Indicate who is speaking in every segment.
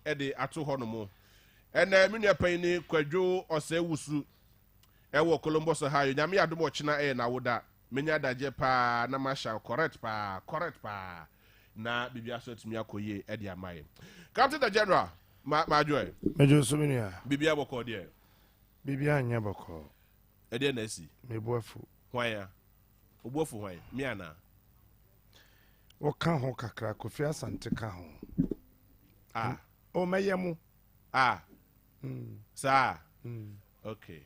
Speaker 1: ede ato ho no mo ena me nua pan ni kwadwo ose wusu ewo Columbus Ohio nyame adom ochina na woda menya daje pa na masha correct pa na bibia so tumi akoye ede amaye Captain the General Maadwo
Speaker 2: mejo so menia
Speaker 1: bibia boko de
Speaker 2: bibia anya boko
Speaker 1: ede na si
Speaker 2: meboafu
Speaker 1: hwan obofu hwan mi ana
Speaker 2: woka ho kakra Kofi Asante ka ho o meyemu
Speaker 1: sa okay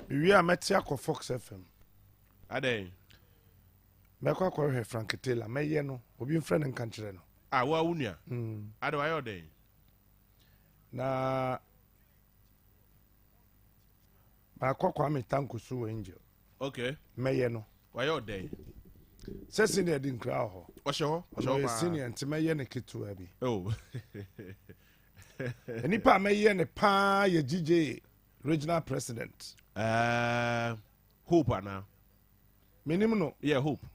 Speaker 2: wi a meti akọ Fox FM
Speaker 1: ade
Speaker 2: mekọ akọ Frank Taylor meye no obi mfre ne nka nkire no
Speaker 1: wa wunua ade wa yode
Speaker 2: na ba akọ me tankusu angel
Speaker 1: okay
Speaker 2: meye no
Speaker 1: wa yode
Speaker 2: se senior din kra ho
Speaker 1: o
Speaker 2: pa senior enti meye ne ketu abi
Speaker 1: enipa
Speaker 2: meye ne pa ye GJ regional president
Speaker 1: Hope ana
Speaker 2: minimum no
Speaker 1: hope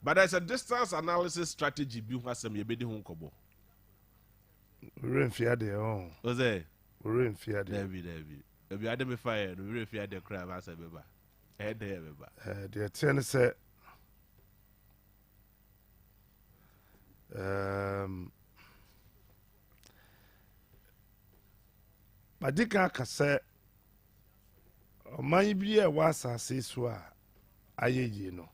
Speaker 1: but there's a distance analysis strategy bi ho asem ye bedi ho nkobo
Speaker 2: Renfiade
Speaker 1: oze
Speaker 2: Renfiade
Speaker 1: David ade me fire no Renfiade kra ba sa beba de beba
Speaker 2: de ten se madika ka se oman bi e wa asase so a ayeyi no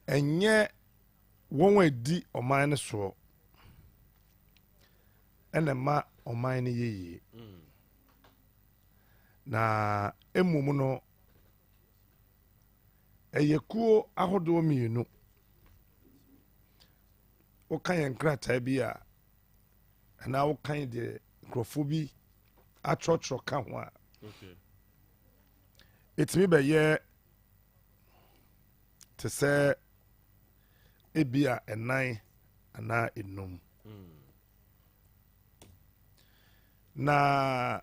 Speaker 2: enye won edi oman ne so ene ma oman ne yeyi na emum no eyekuo ahodo mienu o kan enkrata bi a na o kan de nkrofo atrocho ka ho a
Speaker 1: okay
Speaker 2: etimi be ye te se ebia enan ana enum na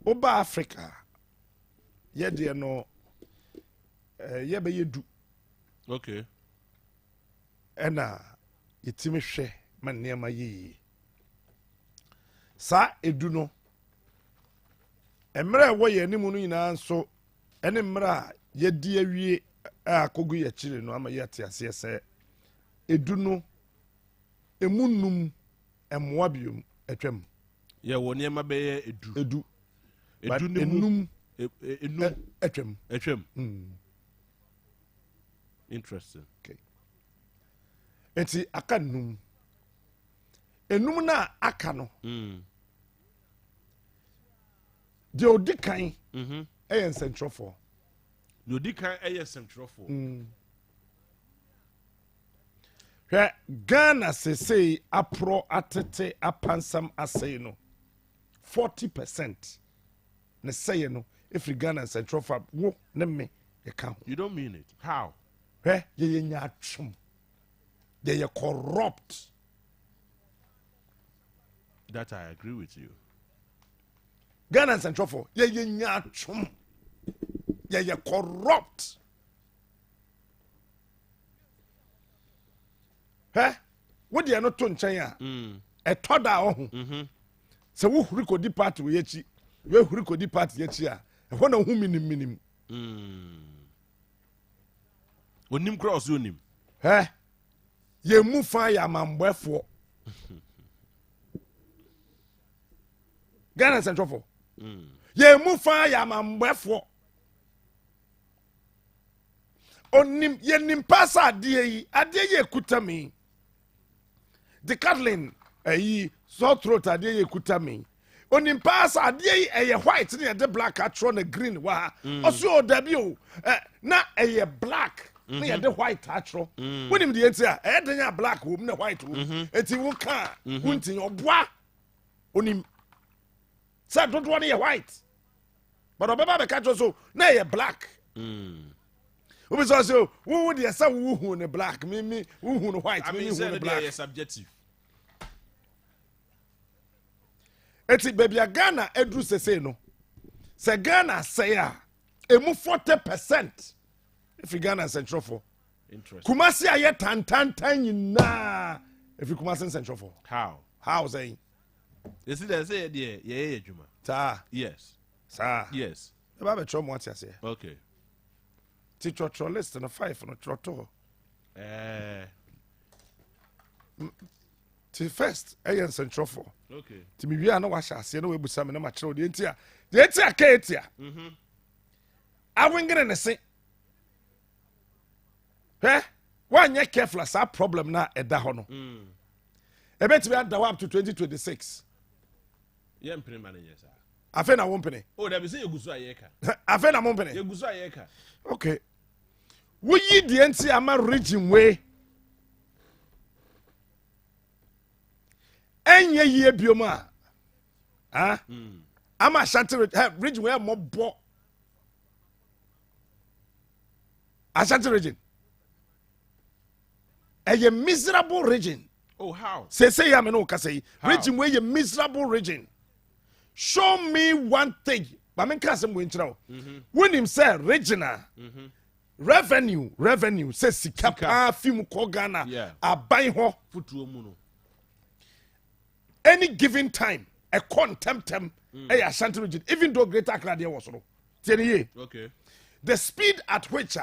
Speaker 2: oba Africa ye de no ye be yedu
Speaker 1: okay
Speaker 2: ena yetimi hwe man niam yi sa edu no emre wo ye nimu no nyina nso ene mra ye di awie akogu ye chire no ama ye ate ase edu no emunum emwa biom atwam
Speaker 1: ye wo niam be ye edu
Speaker 2: enum atwam
Speaker 1: interesting
Speaker 2: okay enti aka num enum na aka no de odikan eyen centrofo
Speaker 1: de odikan eyen centrofo
Speaker 2: hwe Ghana sesei apro atete apansam asei no 40% ne say no if Ghana centrofo wo ne me e ka
Speaker 1: you don't mean it how
Speaker 2: hwe ye nya atwom they are corrupt.
Speaker 1: That I agree with you.
Speaker 2: Ghana Central for ye nyachum. Ye corrupt. What they are not to nchen a toda oh. So wo huri ko di party we echi. We huri ko di party echi a. E ho na hu minim.
Speaker 1: Onim cross onim.
Speaker 2: Ye mu fa ya mambwefo Ghana Central for ye mu fa ya mambwefo onim ye nimpasa ade ye kutami the Catlin so throat ade ye kutami onimpasa ade ye white ne de black atro na green wa oso odabi o na ye black na ye de white atro wonim de enti a e de nya black wo na white wo enti wo ka wunti oboa onim say don't want ye white but obeba be catch so na ye black we so wo de say wo hu ne black me wo hu ne white me hu ne black
Speaker 1: is subjective
Speaker 2: enti baby Ghana edu sese no se Ghana say a emu 40% If you Ghana Central for.
Speaker 1: Interesting.
Speaker 2: Kumasi aye tan nyina. If you Kumasi Central for. How saying?
Speaker 1: You see they say yeah Juma.
Speaker 2: Sa.
Speaker 1: Yes.
Speaker 2: Sa.
Speaker 1: Yes.
Speaker 2: The Bible try what you say.
Speaker 1: Okay.
Speaker 2: Teacher list no 5 no trotto. Till first, aye Central for.
Speaker 1: Okay.
Speaker 2: To me, we are no wash as you know, we busam na match road. The entia Katia. I wing in a say. Eh? Why you careful as our problem now at the hono? I bet we had the up to 2026.
Speaker 1: Yeah, pretty manager, sir.
Speaker 2: I think I won't penny.
Speaker 1: Oh, that be say you go so ayeka.
Speaker 2: I think I won't penny.
Speaker 1: You go so ayeka.
Speaker 2: Okay. We ye the entia ama region way. Enye ye bioma. Ah? I'm a shanty region where more bo. Ashanti region. A miserable region.
Speaker 1: Oh, how?
Speaker 2: Say ya me no ka say. Region where you miserable region. Show me one thing. But me can say mo nchira. When him say regional. Revenue say sika film ko Ghana. Aban ho
Speaker 1: futuo mu no.
Speaker 2: Any given time a contemptem Ashanti region even though Greater Accra there was no.
Speaker 1: Okay.
Speaker 2: The speed at which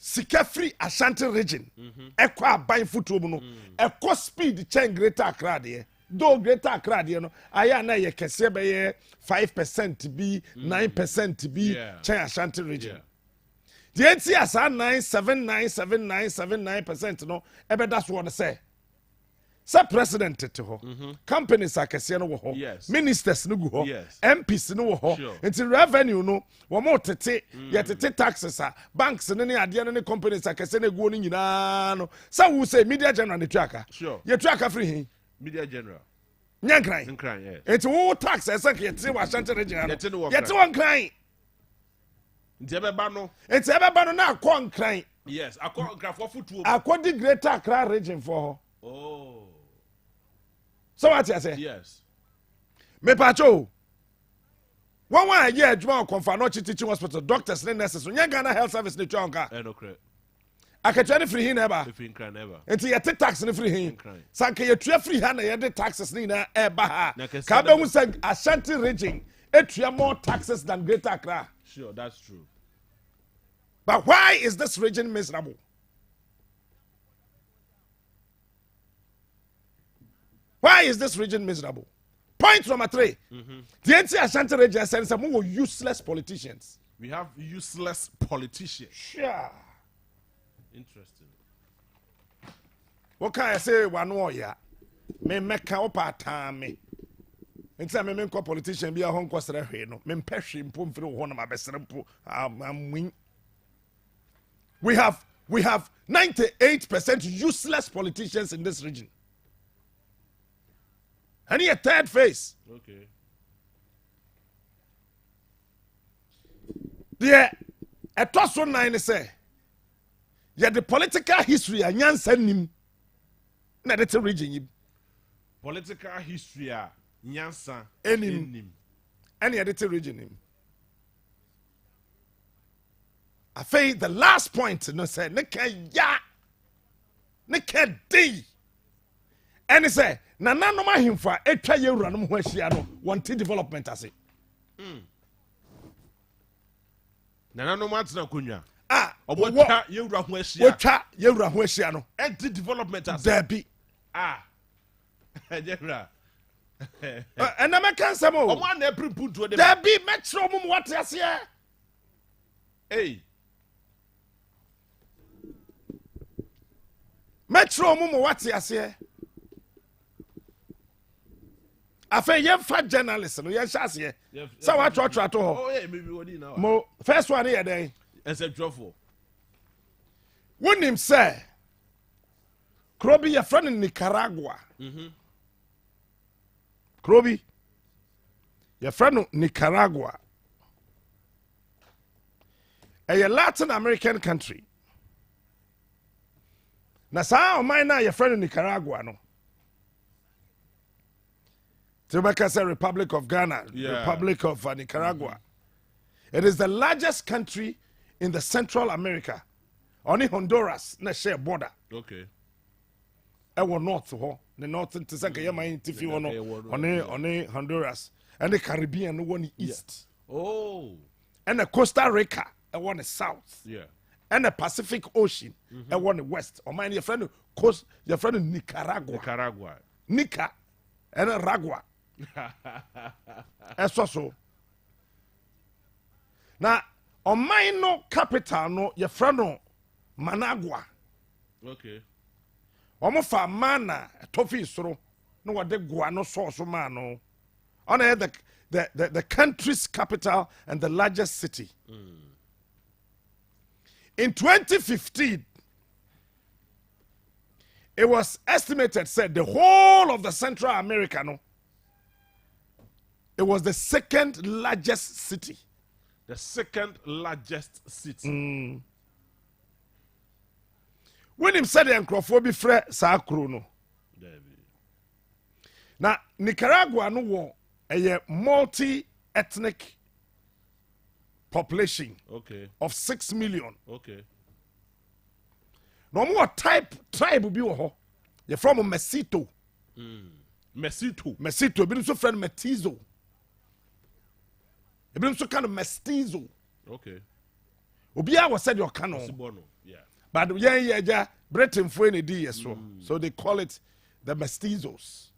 Speaker 2: sika free Ashanti region ekwa aban futuo mu no ekɔ speed chain Greater Accra there though Greater Accra there no aya na ye kese be ye 5% be 9% be chain Ashanti region the NC as 9797979% no ebe that's what I say. Sir President to ho companies are kese no wo ho ministers no gu ho MPs no wo ho until revenue no wo mo tete ye tete taxes banks ne ade ne companies are kese na gu no nyina no say who say media general ne tuaka ye tuaka free hin
Speaker 1: media general
Speaker 2: nkran
Speaker 1: yes
Speaker 2: it wo tax ese ke yete wa Ashanti region no yete won kran
Speaker 1: ebe ba no
Speaker 2: na akọ nkran
Speaker 1: yes akọ nkran for futuo
Speaker 2: akọ Greater Accra region for ho
Speaker 1: oh.
Speaker 2: So what you say?
Speaker 1: Yes.
Speaker 2: Me pacho. One year adwuma konfa no teaching hospital doctors and nurses. Nya Ghana Health Service ne twonka.
Speaker 1: No correct.
Speaker 2: Akatwa ne free hin eba.
Speaker 1: Free nkran never.
Speaker 2: Enti yete tax ne free hin. Sanka ye tua free ha na ye de taxes ne na eba ha. Ka be hu say Ashanti region etua more taxes than Greater Accra.
Speaker 1: Sure, that's true.
Speaker 2: But why is this region miserable? Why is this region miserable? Point number 3. The anti-Ashanti region says some more useless politicians.
Speaker 1: We have useless politicians.
Speaker 2: Sure.
Speaker 1: Interesting.
Speaker 2: What can I say? One more year. Me make up a time. Instead, me make politician be a home cost no. Me peshi impum for one of my best win. We have 98% useless politicians in this region. And a third phase.
Speaker 1: Okay.
Speaker 2: Yeah, a toss 9 say. Yeah, the political history and Yansen nim. Na that's a region.
Speaker 1: Political history Nyansa
Speaker 2: enim. Any other region him. I say the last point no say Nika D. And he say na nanoma himfa etwa yewura no ho ahia no wanti development ase
Speaker 1: na nanoma atena konwa
Speaker 2: obotwa
Speaker 1: yewura ho ahia
Speaker 2: wotwa yewura ho ahia no
Speaker 1: anti development ase
Speaker 2: dabi
Speaker 1: ejera
Speaker 2: and na make answer mo
Speaker 1: omo na pripuntu de
Speaker 2: dabi metro mo what ase metro mo what ase afa ye fa journalist no ye hyase ye say wa tro to ho
Speaker 1: oh yeah maybe wodi na
Speaker 2: mo first one here den
Speaker 1: except drofo
Speaker 2: wonim say krobi ye friend in Nicaragua krobi ye friend Nicaragua a Latin American country na sa o man na ye friend Nicaragua no Jamaica said Republic of Ghana, Republic of Nicaragua. It is the largest country in the Central America. Only Honduras na share border.
Speaker 1: Okay.
Speaker 2: Ewo north ho. The north to say ka yama intifi on Honduras. And the Caribbean no one east.
Speaker 1: Yeah. Oh.
Speaker 2: And the Costa Rica one the south.
Speaker 1: Yeah.
Speaker 2: And the Pacific Ocean one the west. Or mind your friend coast your friend Nicaragua. Nica and Ragua. So. Now, on my no capital no your friend no Managua.
Speaker 1: Okay.
Speaker 2: Omofa mana tofi soro no wade gua no so man no. On the country's capital and the largest city. In 2015, it was estimated, said the whole of the Central America, no, it was the second largest city.
Speaker 1: The second largest city.
Speaker 2: When him said the Encrophobia Fre Sakro no. Now, Nicaragua no war a multi-ethnic population of 6 million.
Speaker 1: Okay.
Speaker 2: No more tribe be ho. You're from Mesito.
Speaker 1: Mesito.
Speaker 2: Be so friend Mestizo. It be so kind of mestizo.
Speaker 1: Okay.
Speaker 2: Obia was said your canon.
Speaker 1: Yeah.
Speaker 2: But yeah, Britain for any day so they call it the mestizos.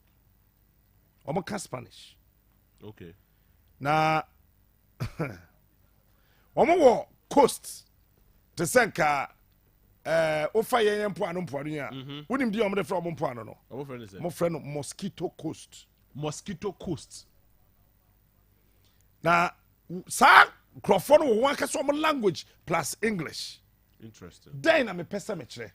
Speaker 2: Omoka Spanish.
Speaker 1: Okay.
Speaker 2: Na omo coast to senka ofa yen mpoano ya. Wonim di omde from mpoano no.
Speaker 1: Our friend is
Speaker 2: Mo friend Mosquito Coast.
Speaker 1: Mosquito Coast.
Speaker 2: Na sa Crawford wo wan ka so language plus English.
Speaker 1: Interesting.
Speaker 2: Then na me pesa me kire.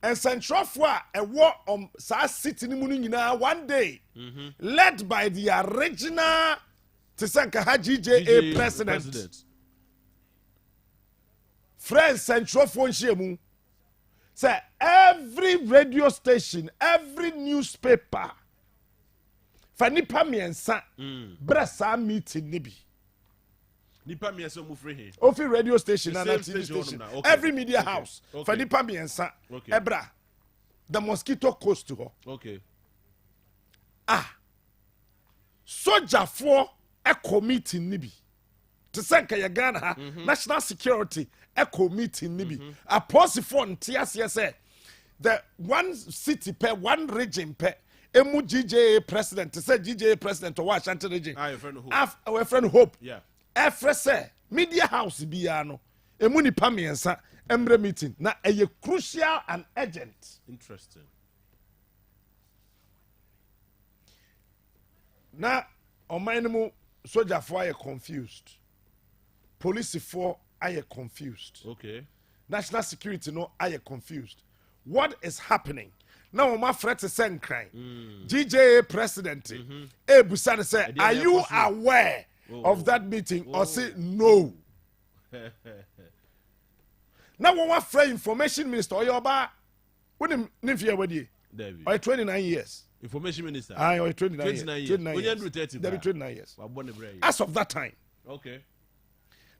Speaker 2: And Centrofo a war sa city ni mu nyina one day led by the original Tisanka GJA president. Friends Centrofo nshemu. Say every radio station, every newspaper fa nipa miensa brasa meeting ni bi.
Speaker 1: Nipa miensa mu free he.
Speaker 2: Ofi radio station and TV station. Okay. Every media house fa nipa miensa ebra the Mosquito Coast to her.
Speaker 1: Okay.
Speaker 2: Soldier for echo meeting nibi. To send Ghana national security echo meeting nibi. A policy for NTS say the one city per one region per emu GJA president to say GJA president to Washington region. Our friend Hope.
Speaker 1: Yeah.
Speaker 2: Efre say media house biya no emu ni pamiensa emre meeting na a crucial and urgent.
Speaker 1: Interesting.
Speaker 2: Na omanemu soldier for are confused. Police for are confused.
Speaker 1: Okay.
Speaker 2: National security no are confused. What is happening? Now my friend is saying crying. GJA president Busan say, are you aware of that meeting or say no? Now one friend information minister or your bar when him nifia wedi or 29 years.
Speaker 1: Information minister.
Speaker 2: Or 29 years. 29 years. As of that time.
Speaker 1: Okay.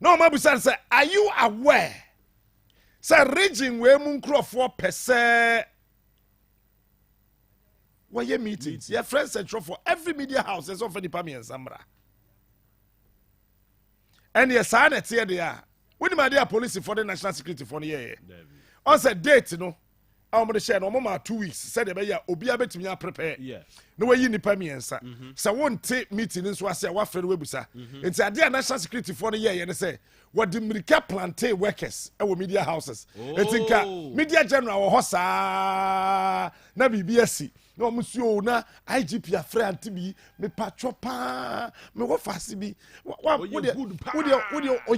Speaker 2: Now my Busan say, are you aware? Say region where munkro for per why your meetings? Your friends central for every media house is often the Pami and Samra. And your son at here they are. When my dear police for the national security for the year. On said date, you know. I'm going to share no more 2 weeks. Said the bear Obia bet me prepare.
Speaker 1: Yes.
Speaker 2: No way you Pami and Sa. So won't take meeting in Swassa, what friend Webusa. It's a dear national security for the year and say what the Mirika plantain workers our media houses. It's in media general hossa na BBSC. No monsieur na IGP a friend to be me patropa me what fast be what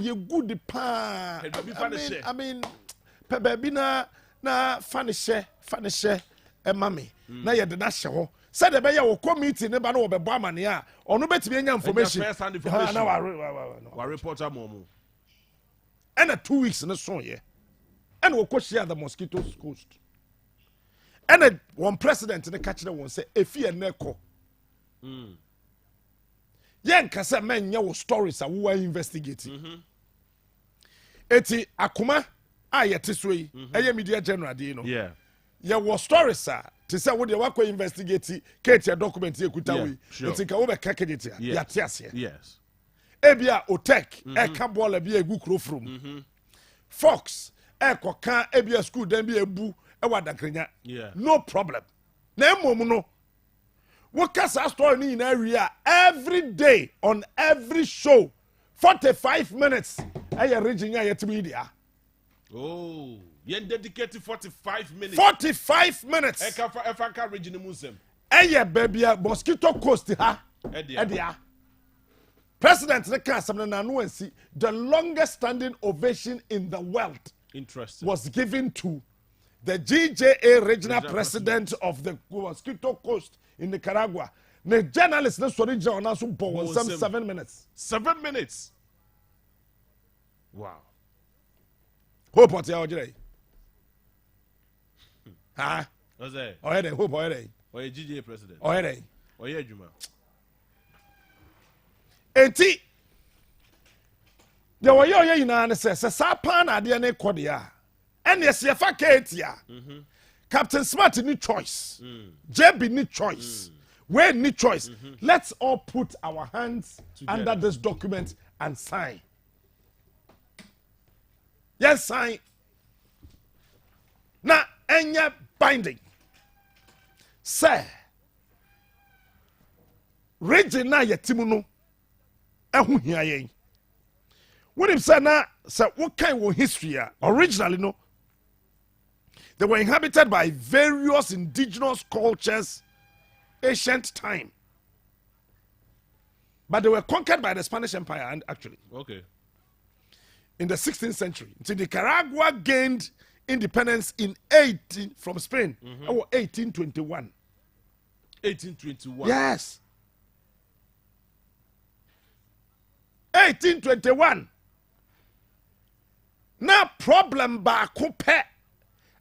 Speaker 2: you good pa I mean baby na fanishe e mami na ye de na hye ho said the be your committee ne ba no be bo amane a ono betimi anya information na
Speaker 1: wa reporter momo
Speaker 2: and 2 weeks na so ye and we share the Mosquito Coast. And one president in the catch the one say if you neko. Yen kasa men your stories are we investigating. eti Akoma a yɛte so yi ɛyɛ media general de no
Speaker 1: Yeah.
Speaker 2: yɛwɔ stories a te sɛ wode wakɔ investigate kate document yɛkuta wei nti ka wobɛka kegyete a yɛate aseɛ
Speaker 1: Yes.
Speaker 2: ebia otek ɛka bɔɔla bi egu kuro from fox ɛkɔka ebia school dan bi ebu ɛwɔ adakrenya no problem na emom no woka saa story ni nyinaa wie a every day on every show 45 minutes ɛyɛ region a yɛtumi yi dia
Speaker 1: Oh, you dedicate 45 minutes.
Speaker 2: 45 minutes.
Speaker 1: Efaka region musem.
Speaker 2: Eye baby mosquito coast ha. Edia. President the Kasam na no see the longest standing ovation in the world.
Speaker 1: Interesting.
Speaker 2: Was given to the GJA regional president of the Mosquito Coast in Nicaragua. The journalist na sorry journal so for 7 minutes.
Speaker 1: 7 minutes. Wow.
Speaker 2: Hope what you are. Ha?
Speaker 1: What's that?
Speaker 2: Oh, yeah, hope, oh, yeah.
Speaker 1: Or a GGA president?
Speaker 2: Oh, yeah.
Speaker 1: Oh, yeah, Juma.
Speaker 2: Enti, there were your yin says, Sapan Adiane Kodia, and yes, your faketia. Captain Smart in choice, JB need choice, we need choice. Let's all put our hands under this document and sign. Yes, sign. Now, enya binding. Sir, region na yetimuno. Ehu hia yen. When him say na say what kind of history originally no. They were inhabited by various indigenous cultures ancient time. But they were conquered by the Spanish Empire and actually.
Speaker 1: Okay. In
Speaker 2: the 16th century. Until Nicaragua gained independence in from Spain. 1821.
Speaker 1: 1821.
Speaker 2: Yes. 1821. Now problem ba coupe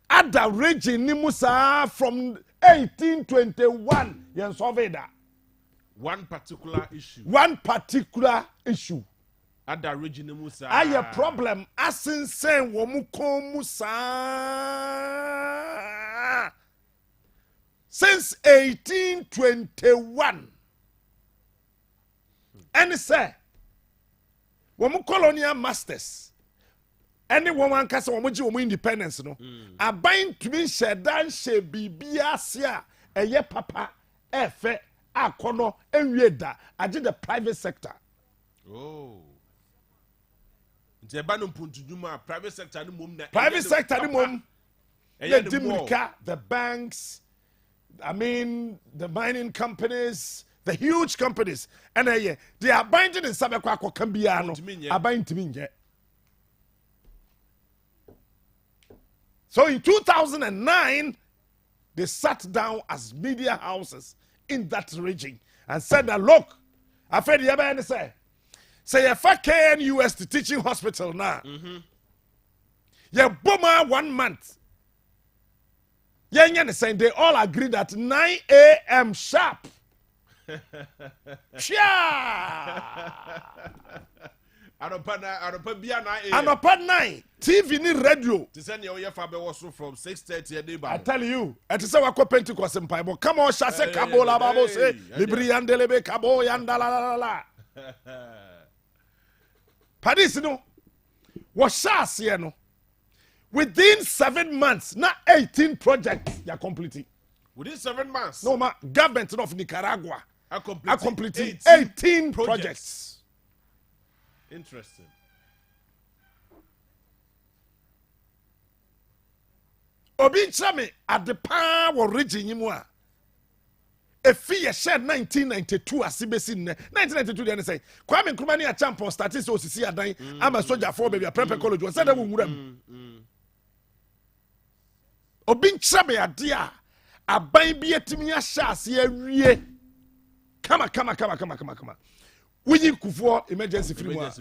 Speaker 2: ada region ni musa from 1821. Yen solve that.
Speaker 1: One particular issue.
Speaker 2: One particular issue.
Speaker 1: Ada region ni musa.
Speaker 2: Aye problem asin sen wo mu kon musa. Since 1821. And say womu colonial masters any woman kasa womu ji womu independence no aban tumi shedan she bibia se a eye papa efe akono enwie da age the private sector.
Speaker 1: Oh, nti ba no puntuduma private sector ni mom na
Speaker 2: private sector ni mom the dimika, the banks, I mean the mining companies, the huge companies, and they are binding in Sabekwa Kambiano. Are binding to So in 2009, they sat down as media houses in that region and said that look, I've heard the other say if I KNUS the teaching hospital now, yeah, boomer 1 month. Yeah, saying they all agree that 9 a.m. sharp. Anopa 9 TV ni radio
Speaker 1: from 6:30
Speaker 2: I tell you it is our Pentecost empire but come on shase kabo la babo say libri yandelebe kabo yandala la Padis no was shase no within 7 months not 18 projects you are completing
Speaker 1: within 7 months.
Speaker 2: No ma government of Nicaragua
Speaker 1: I
Speaker 2: completed 18 projects.
Speaker 1: Interesting.
Speaker 2: Obi chame at the power region yimwa. Efi ye shed 1992 asibesi ne 1992 dey say Kwame Nkrumah ne a champion started so sisi adan ama soldier for baby a prep college was said that wuram. Obi chame ade a aban bi etimi ahya ase awie. Come. We Kufuor emergency free one.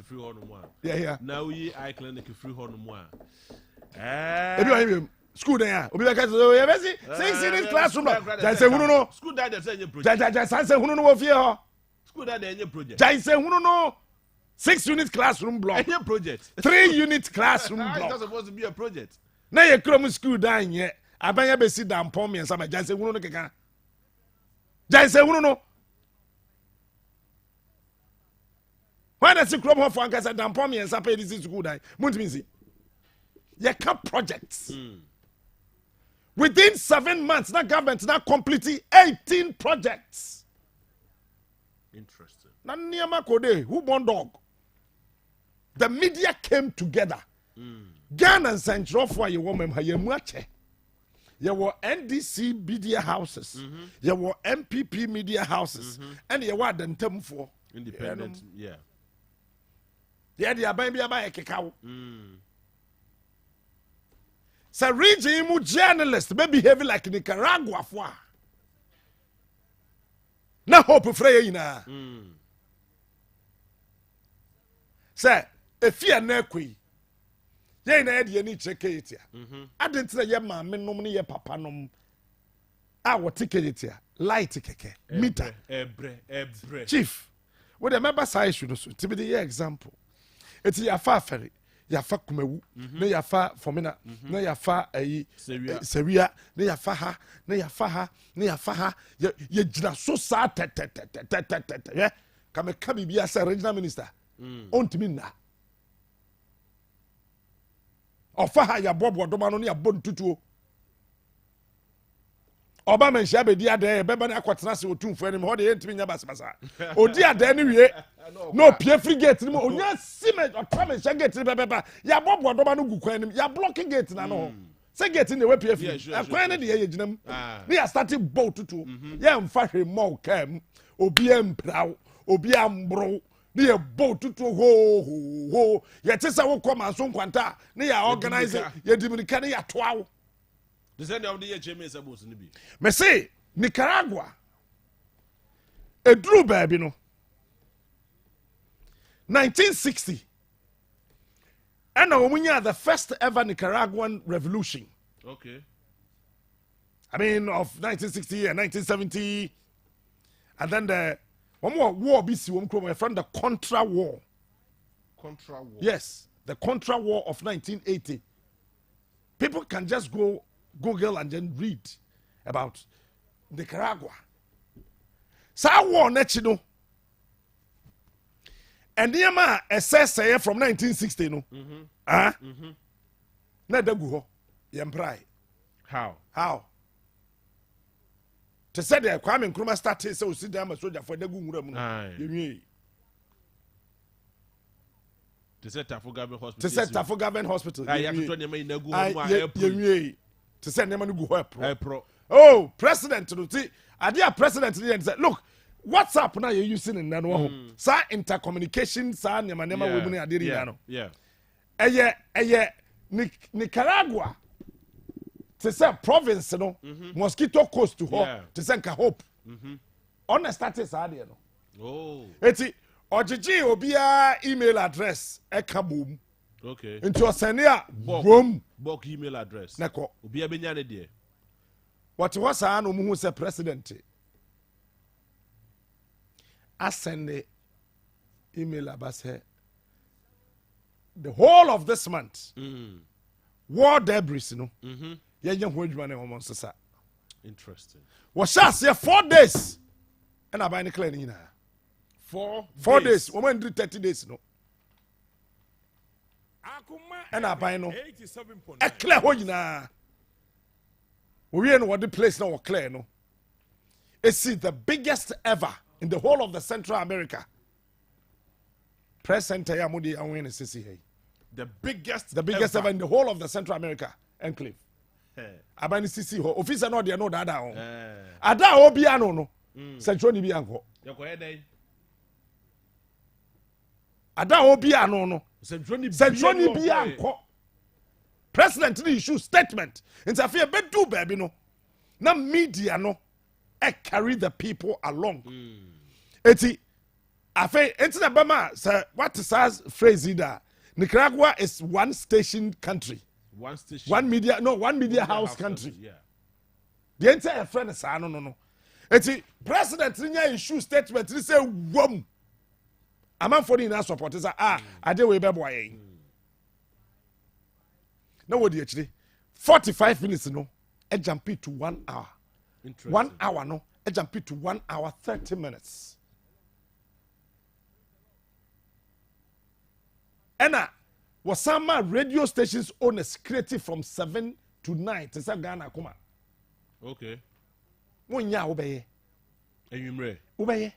Speaker 2: Yeah.
Speaker 1: Now we eye clinic free one more.
Speaker 2: School there. Obi ka so you see 6 in this classroom. Jai say hunu no.
Speaker 1: School that dey say project.
Speaker 2: Jai say hunu no wo fie ho.
Speaker 1: School that dey project.
Speaker 2: Jai say hunu no. 6-unit classroom block.
Speaker 1: Any project.
Speaker 2: 3-unit classroom
Speaker 1: It's not
Speaker 2: block.
Speaker 1: supposed to be a project.
Speaker 2: Na ye krom school dan ye. Abanya be si dan pom yen sama janse hunu no keka. Janse hunu no. When I see krom ho for anka say dan pom yen sa pay this school dan. Muntimi si. Ye ka projects. Within 7 months, that government now completing 18 projects.
Speaker 1: Interesting.
Speaker 2: Na niyama kode, who born dog? The media came together. Ghana and Central for your woman, you much. You were NDC media houses, you were MPP media houses, and you were then term for
Speaker 1: Independent, yeah.
Speaker 2: Yeah, the baby about a cacao. So, region journalists may behave like Nicaragua for. Na hope for you na. Say, if you are nekui, ye na ye ni check it ya. I didn't say ye ma me nom ni ye papa nom. I will take it ya. Light keke. Meter.
Speaker 1: Ebre.
Speaker 2: Chief, what the member size should so. To be the example. It's ya fa ferry. Ya fa kumewu. Na ya fa fomina. Na ya fa Seria. Na ya fa ha. Na ya fa ha. Na ya fa ha. Ye jina so sa te. Yeah. Kame biya sa regional minister. Ontimi na. Ofa ha ya bobo doma no ne ya bon tutuo. Oba men sha be dia de be na akwatena se otumfo anim ho de yentimi nya basbasa. Odi ade ne wie. No pie free gate ni mo onya cement otra men sha gate be ya bobo doma no gu kwan anim ya blocking gate na no. Say gate ni we pie free. Akwan ne de ye ginam. Ne ya start boat tutuo. Ya mfa hwe mo kam. Obi empraw, obi ambro. Ni ye boat to ho ye tesa wo koma so nkwanta ni ya organize ye diminika ni ya toawo
Speaker 1: the same of the year cheme se boss ni bi
Speaker 2: me say Nicaragua edru baby no 1960 and omunya the first ever Nicaraguan revolution.
Speaker 1: Okay.
Speaker 2: I mean of 1960 and 1970 and then the one more war BC from the Contra War.
Speaker 1: Contra War.
Speaker 2: Yes, the Contra War of 1980. People can just go Google and then read about Nicaragua. Sa war nechino. And Niama SS from 1960 no. Na dagu ho. Yemprai. How? To say the Kwame Nkrumah started so sit down a soldier for the Gungura.
Speaker 1: To set Tafu Government Hospital.
Speaker 2: To set Tafu Government Hospital.
Speaker 1: I have to turn your main go.
Speaker 2: To send them to go
Speaker 1: pro.
Speaker 2: Oh, President to see. I dear President and said, look, what's up now you're using in Nano? Sir, intercommunication, sir, Nemanema women are doing Nano. Yeah. Nicaragua. To say province, no, mosquito coast to hope, to send a hope. On the status, I don't know.
Speaker 1: Oh,
Speaker 2: it's Ojiji Obia email address, Ekaboom.
Speaker 1: Okay.
Speaker 2: Into a senia, boom,
Speaker 1: book email address.
Speaker 2: Nako.
Speaker 1: Obia Benyane dear.
Speaker 2: What was I know who said president? I send the email about her. The whole of this month, war debris, you know.
Speaker 1: Interesting.
Speaker 2: Was just 4 days, and I buy the cleaning. 4 days. Woman do 30 days, no.
Speaker 3: Akoma
Speaker 2: And I buy no.
Speaker 3: 87.9.
Speaker 2: A clear hoina. We know what the place now clear, no. It's the biggest ever in the whole of the Central America. Press center Yamudi and win CC.
Speaker 1: The biggest
Speaker 2: ever in the whole of the Central America enclave. Abani CC ho officer no dey no dada ho. Ada obi ano no. Central ni bi anko. Ada obi ano no. Central ni bi anko. President ni issue statement. Interfere bedu baby no. Na media no carry the people along. Eti afa enti na bama say what is that phrase that Nicaragua is one station country. One media house country.
Speaker 1: Yeah.
Speaker 2: The entire friend is no. Eti president niya issue statement he say wom. amanfo ni na support say ade we be boy yen na wo di akire 45 minutes no e jump to 1 hour 1 hour no e jump to 1 hour 30 minutes ena wasama radio stations owners creative from 7 to 9 to say Ghana Akoma
Speaker 1: okay
Speaker 2: wonya wo beye
Speaker 1: enwumre
Speaker 2: wo beye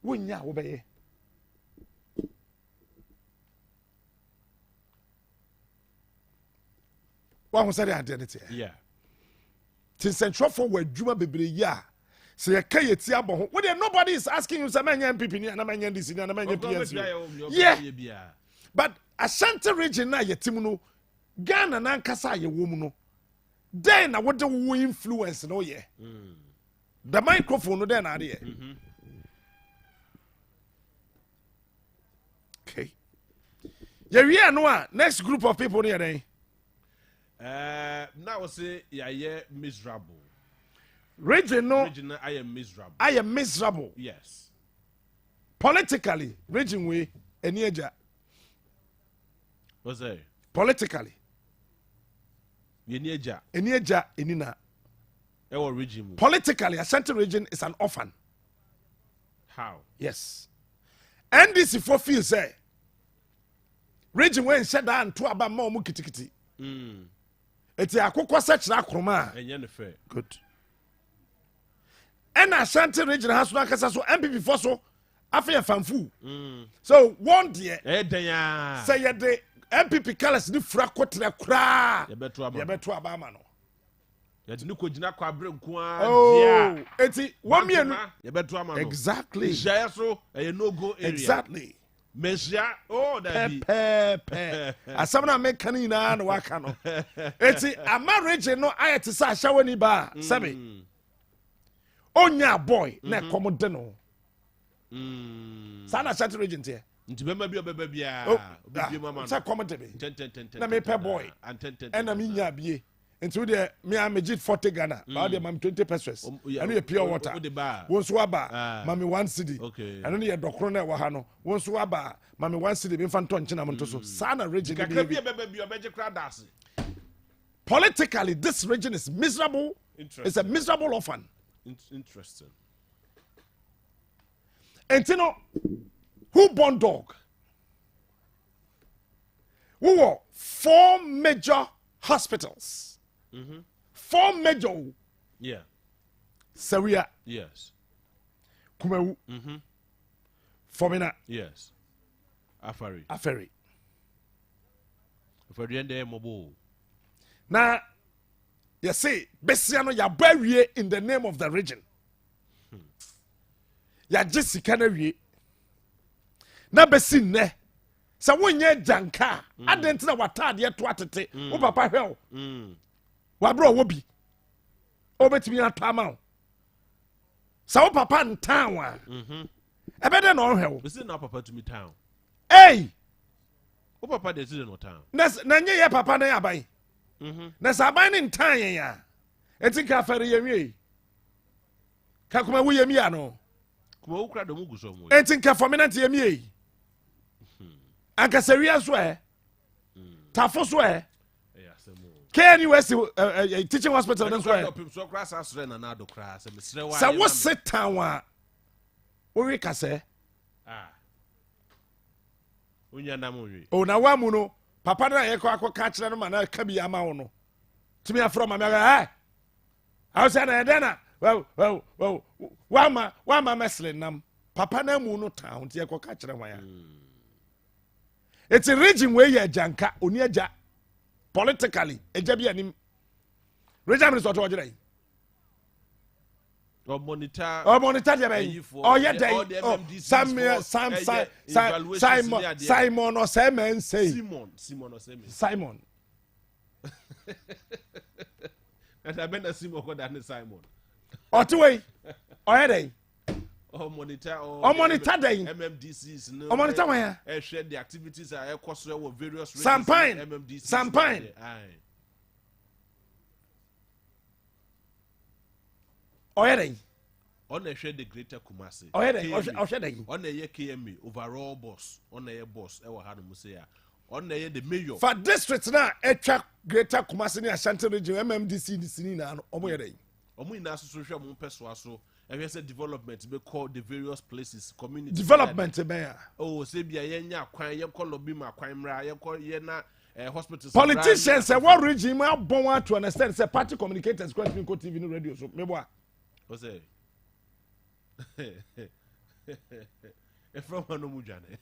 Speaker 2: wonya wo beye wa ho sare ade ne te
Speaker 1: yeah
Speaker 2: tin centrofo wa adwuma bebre yi a se ye kay ti abɔ ho we nobody is asking you say manya MPP ni na manya DC ni na manya PS yeah but Ashanti region na yetim no Ghana na nkasa ye wo mu no then na what wo influence no ye the microphone no then na de okay ye we no a next group of people near then
Speaker 1: now say yeah miserable
Speaker 2: region
Speaker 1: I am miserable yes
Speaker 2: politically region we any eja
Speaker 1: what's that
Speaker 2: politically
Speaker 1: any
Speaker 2: enina
Speaker 1: our region
Speaker 2: politically Ashanti region is an orphan
Speaker 1: how
Speaker 2: yes NDC for feel say region when said that and to aba ma omu kitikiti eti akokɔ search na kroma
Speaker 1: enye ne fair
Speaker 2: good and Ashanti region has no akasa so MPP for so afia fanfu so one day say ye de MPP colors ni fra kotre kra ye beto abama no
Speaker 1: ye de ni ko gina kwa bre nko a
Speaker 2: dia eti wo mienu
Speaker 1: ye beto ama no
Speaker 2: exactly
Speaker 1: jaya so e no go area
Speaker 2: exactly
Speaker 1: mesia oh that be
Speaker 2: asam na make kan ina na waka no eti ama region no ayete sa ahawani ba sabe onya boy na komode no sana Ashanti region tie
Speaker 1: nti bema bi obeba bia obi mama no
Speaker 2: say komode be
Speaker 1: ten
Speaker 2: na me pe boy and na me nya bie nti wo de me am legit 40 Ghana ba de mam 20 pesos anu ye pure water won so aba mami 1 cedi anu ne ye dokro na wa ha no won so aba mami 1 cedi be fanto nchina mo so sana region
Speaker 1: ka bi beba bi obeje kra das
Speaker 2: politically this region is miserable. It's a miserable orphan.
Speaker 1: Interesting.
Speaker 2: And you know, who born dog? We were 4 major hospitals. 4 major.
Speaker 1: Yeah.
Speaker 2: Saria.
Speaker 1: Yes.
Speaker 2: Kumewu. Fomina.
Speaker 1: Yes. Afari.
Speaker 2: Afari.
Speaker 1: Afari ende mobo.
Speaker 2: Now, you see, Bessiano ya bury in the name of the region. Ya Jessica na na besin ne. Sa wonye janka. Adentina watade to atete. Wo papa hwel. Wa bro wo bi. Obetimi atama. Sa wo papa ntan wa. Ebede na ohwel.
Speaker 1: Besin na papa to me town.
Speaker 2: Hey!
Speaker 1: Wo papa de no town.
Speaker 2: Na nye ye papa na yabai. Na saban ni ntan yen ya. Eti ka fere yemie. Ka kuma wo yemie ano.
Speaker 1: Kuma wo kra do mu guso mo.
Speaker 2: Eti ka fominant yemie. Anka seria so Tafo so Kenny West teaching hospital then so
Speaker 1: so kra sa sre na na do kra se mesre wa.
Speaker 2: Sa wo setan wa. Wo wi ka se.
Speaker 1: Onya na mo wi.
Speaker 2: O na wa mu no. Papa na ye ko akwa kire no ma na ka bi ama wo no. Timi afro ma me ga I was saying na well wa ma mesle nam. Papa na mu no town tie ko ka kire wan ya. It's a region where you janka oni aja politically eja bi anim. Region minister to ojere.
Speaker 1: Or monitor
Speaker 2: the bay. Oh yeah, day. Simon or Simon say.
Speaker 1: Simon or
Speaker 2: Simon.
Speaker 1: And I been a Simon than Simon.
Speaker 2: Or two way. Oh yeah, day.
Speaker 1: Or monitor
Speaker 2: day.
Speaker 1: MMDCs.
Speaker 2: No. Or monitor where?
Speaker 1: Share the activities I cost with various
Speaker 2: Sampine.
Speaker 1: MMDCs.
Speaker 2: Sampine. Oh yeah, day.
Speaker 1: On a share the greater Kumasi.
Speaker 2: Oh, yeah, I'll share that.
Speaker 1: On a KME, overall boss, on a boss, Ewa Hanamusea. On a the mayor.
Speaker 2: For districts now, a track greater Kumasi and Ashanti region, MMDC, the Sinina, and Omoyere.
Speaker 1: Omina social moon persuaso, and we said development be called the various places, community
Speaker 2: Development, mayor.
Speaker 1: Oh, Sabia Yenya, Quine, Yakolo Bima, Quine Ra, Yako Yena, hospitals.
Speaker 2: Politicians say what regime are born to understand say party communicators going to TV no radio so me boy.
Speaker 1: What's that? From no mujane.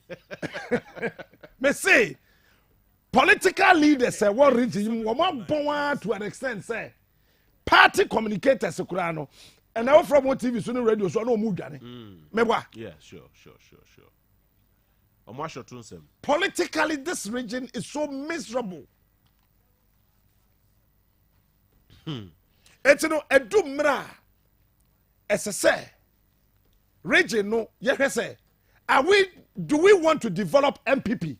Speaker 2: Me say political leaders say what regime we born to an extent say party communicators kura no and now from TV so no radio so no mujane. Me boy.
Speaker 1: Yeah, sure.
Speaker 2: Politically, this region is so miserable. It's no edumra. As I say, region no. Yes, say, do we want to develop MPP,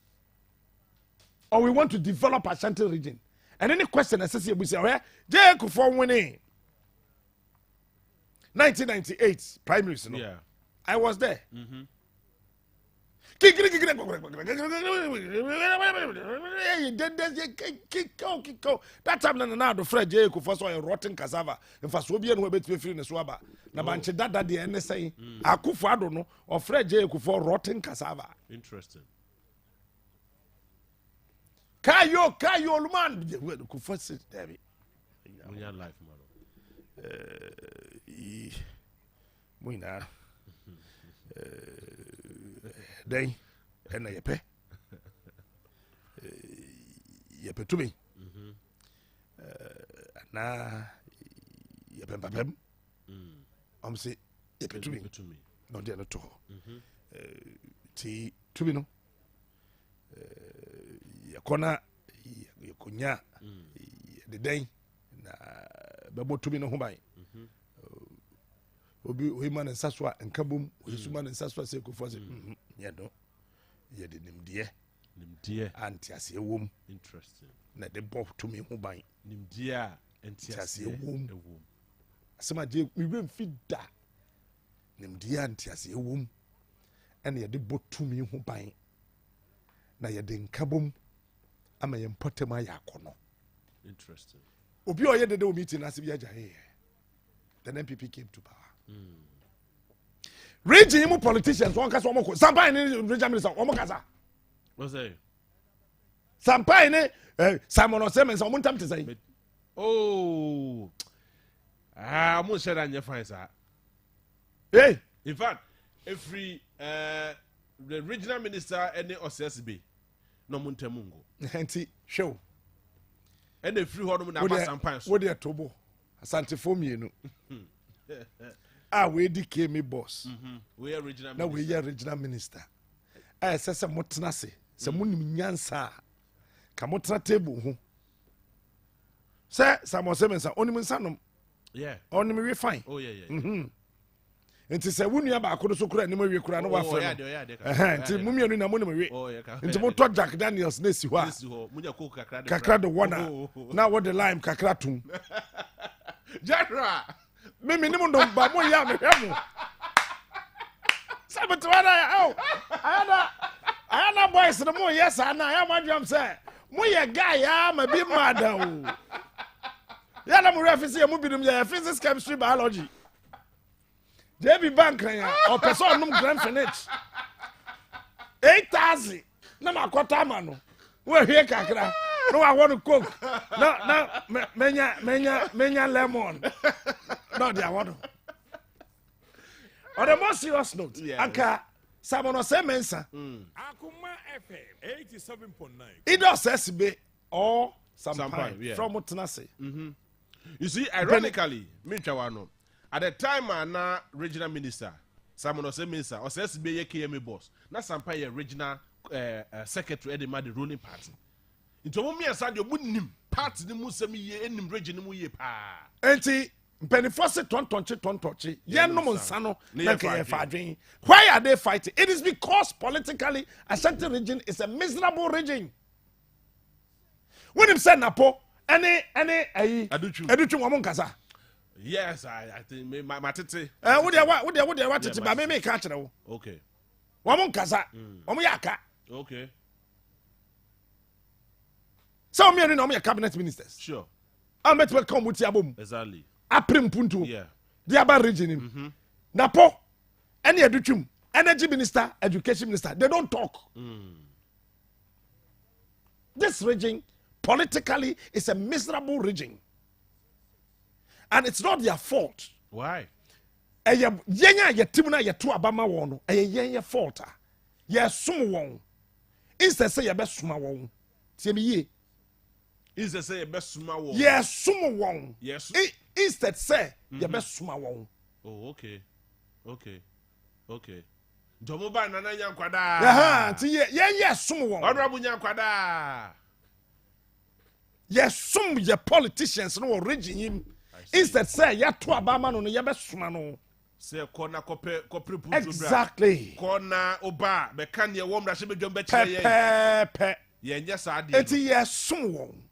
Speaker 2: or we want to develop Ashanti region? And any question, as I say, we say, oh, Jay Kufuor winning 1998 primaries. No,
Speaker 1: Yeah,
Speaker 2: I was there. That time na the Fred J Kufuor so a rotten cassava. In fact, so be no bet me free ne so aba. Na banche dada de ene say Akufo-Addo no or Fred J Kufuor rotten cassava.
Speaker 1: interesting.
Speaker 2: Kayo man Kufuor sit there.
Speaker 1: We are life, man.
Speaker 2: Muina. Then and yepe yepe to me na yepe papem say yepe to me no dey no to ti to me no yakona yakonya de den na bebo to me no ho ban obi oima na nsaswa nkabom oyisuma na nsaswa se Kufuor se yedo ye de nimdie antiase ewom
Speaker 1: Interesting.
Speaker 2: na de bob to me ho ban
Speaker 1: Nimdia antiase
Speaker 2: ewom asema je mi wem fida nimdie antiase ewom ene ye de bob to me ho ban na ye de nkabom ama ye mpotem ayakono.
Speaker 1: Interesting.
Speaker 2: Obi oye de o meeting as bi aja here. The NPP came to power. Region politicians one kasa omoko Sampai ni regional minister omokasa.
Speaker 1: What's that?
Speaker 2: Sampai ni Simon Osemensa omuntam te say.
Speaker 1: Oh. I'm going to say that fine, sir.
Speaker 2: Hey,
Speaker 1: in fact, every the regional minister any OCSB no muntemungo.
Speaker 2: Henti show.
Speaker 1: And the free hormone na Sampai.
Speaker 2: What dey tobo? Asante for me no. We DK me boss.
Speaker 1: We are regional
Speaker 2: Now
Speaker 1: minister.
Speaker 2: we are regional minister. Say motena se. Se munim nyansa. Ka motena table ho. Say Simon Osemensa onim nsanom.
Speaker 1: Yeah.
Speaker 2: Onim we fine.
Speaker 1: Oh yeah.
Speaker 2: Nti se wunua ba akodo so kura ne ma we kura no wa fra. Nti mumienu na monim we.
Speaker 1: Oh yeah.
Speaker 2: Nti mo to Jack Daniels na si ho a.
Speaker 1: Munya ko kakra de.
Speaker 2: Kakra de wana. Na what the lime kakra tum.
Speaker 1: Jatra.
Speaker 2: Me nim ndo ba mo ya me hwemo. Sabe to wana ayana boys no mo yes ana ya madwam say mo ye guy ya ma bi mada o. Ya na mo reference ya mo bidum ya physics chemistry biology. JB bank ya o person num grand finish 8,000 na makota ma no we hwe kakra no I want to cook no menya lemon no they want to. On a more serious note, Anka Simon Osemensa
Speaker 3: Akoma FM 87.9
Speaker 2: it does SB or Sampai
Speaker 1: yeah.
Speaker 2: from Mutanase.
Speaker 1: You see, ironically, at the time na regional minister Simon Osemensa OCSB ye KMA boss na Sampai ye regional secretary the ruling party. Into mo me asade omunim party ni musem ye enim region ni mu ye pa.
Speaker 2: Enti mpenifo se tontonche ye no nsa no na ke fa adwen. Why are they fighting? It is because politically Ashanti region is a miserable region. When him say napo any ayi
Speaker 1: Aduchu
Speaker 2: wo mon kasa.
Speaker 1: Yes, I think my tete.
Speaker 2: What it ba me ka kire wo.
Speaker 1: Okay.
Speaker 2: Wo mo nkasa. Wo mo yaka.
Speaker 1: Okay.
Speaker 2: So me no me cabinet ministers.
Speaker 1: Sure.
Speaker 2: I met welcome with abom.
Speaker 1: Exactly.
Speaker 2: Aprim puntu.
Speaker 1: Yeah.
Speaker 2: The aba region him. Na po any edutwum, energy minister, education minister, they don't talk. This region politically is a miserable region. And it's not their fault.
Speaker 1: Why?
Speaker 2: Yenya ye timuna ye to abama won. Yenya fault. Ye sum won. Instead say ye be suma won. Tie me ye.
Speaker 1: Instead say ye be suma won.
Speaker 2: Ye sum won.
Speaker 1: Yes.
Speaker 2: Instead say ye be suma won.
Speaker 1: Oh, okay. Jomo ba nana nyankwada.
Speaker 2: Aha, ti ye sum won.
Speaker 1: Honorable nyankwada.
Speaker 2: Ye sum ye politicians no region him. Instead say ye to abama no ye be suma no.
Speaker 1: Say corner copre putu.
Speaker 2: Exactly.
Speaker 1: Corner oba be kan ye wom da she be dwom be kire
Speaker 2: Pe.
Speaker 1: ye nya sa ade.
Speaker 2: Eti ye sum won.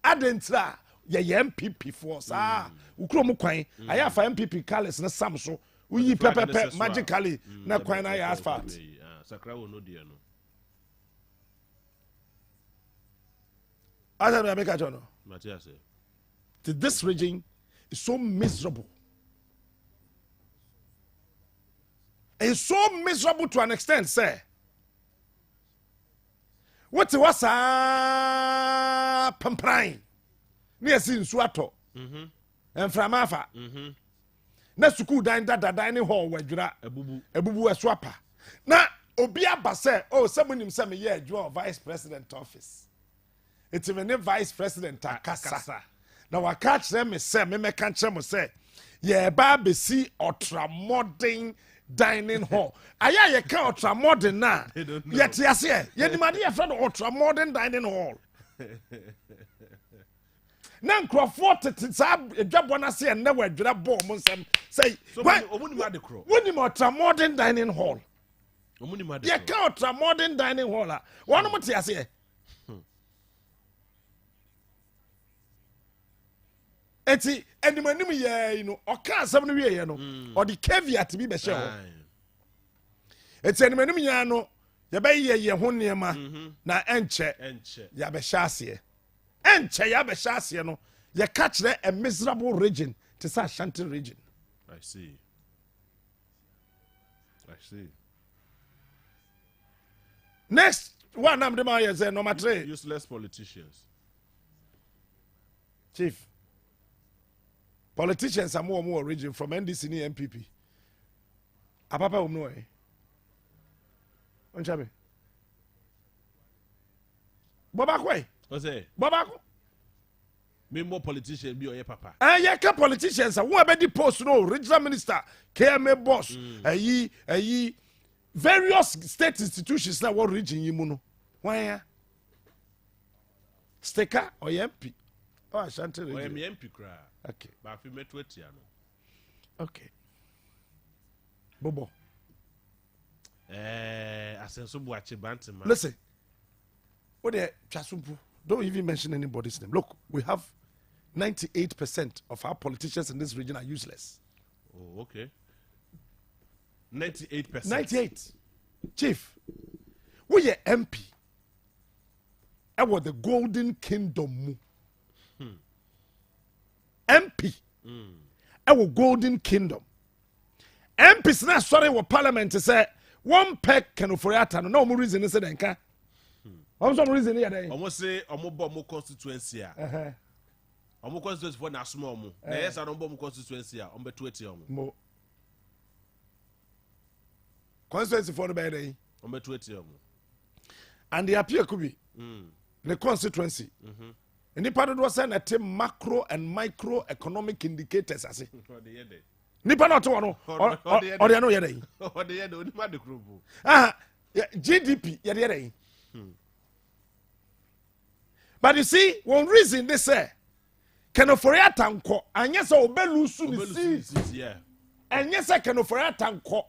Speaker 2: Adentra ye MPP for sa. Ukro mu kwan. Aya fa MPP colors na sam so. Uyi pepepe magically na kwan na ya asphalt.
Speaker 1: Sakra wo no dia no.
Speaker 2: Ada na make a jono.
Speaker 1: Matthias say.
Speaker 2: This region is so miserable. It's so miserable to an extent, sir. What was a pamprai? Near Sin Suato. And Framafa. Na suku dining hall where jura ebubu a swapper. Na Obia Basse, oh, someone himself a year, draw vice president office. It's even a vice president Takasa. Now I catch them and say, me catch them and say, yeah, baby, see ultra modern dining hall. Aya, you can't ultra modern now. Yet, yes, yeah, you demand a friend ultra modern dining hall. Now, Crawford, it's a job when I see and never drop bomb and say, when you ultra modern dining hall. You can't ultra modern dining hall. One more, I say. Eti animanim ye no oka asem no wie ye no or the caveat bi be hye ho eti animanim ye no ye be ye ho niema na enche ya be hye enche ya be hye no ye ka kire a miserable region to say Ashanti region.
Speaker 1: I see.
Speaker 2: Next one am the man ye say number 3
Speaker 1: useless politicians.
Speaker 2: Chief, politicians are more region from NDC and MPP. Apapa umno eh. Onchabe. Bobakwe.
Speaker 1: What's that?
Speaker 2: Bobako.
Speaker 1: Me more politician be your papa.
Speaker 2: Yeah, politicians are one about the post no regional minister, KMA boss, various state institutions that were region yimuno. Why? Sticker or MP? Oh, Ashanti region.
Speaker 1: Or MP cry.
Speaker 2: Okay.
Speaker 1: But if you met with you,
Speaker 2: okay. Bobo.
Speaker 1: I said so watch bantam.
Speaker 2: Listen. What the Chasumpu? Don't even mention anybody's name. Look, we have 98% of our politicians in this region are useless.
Speaker 1: Oh, okay. 98%.
Speaker 2: 98. Chief, we are MP. I was the Golden Kingdom. MP. Our Golden Kingdom. MPs na sorry what parliament to say one peck can for no more reason is it. Some reason here.
Speaker 1: Almost say more constituency. Almost constituency for na small mo. Yes, I don't bomb constituency. Ombe 20
Speaker 2: mo. Constituency for the bed.
Speaker 1: Ombe 20
Speaker 2: and the appear could be the constituency. And the part was saying that macro and micro economic indicators. I say. Nipa not one or the no yere.
Speaker 1: Or the other the group.
Speaker 2: GDP yere. But you see, one reason they say, can for ya tanko, and yes, obelu soon
Speaker 1: yeah.
Speaker 2: And yes, I can for ya tanko.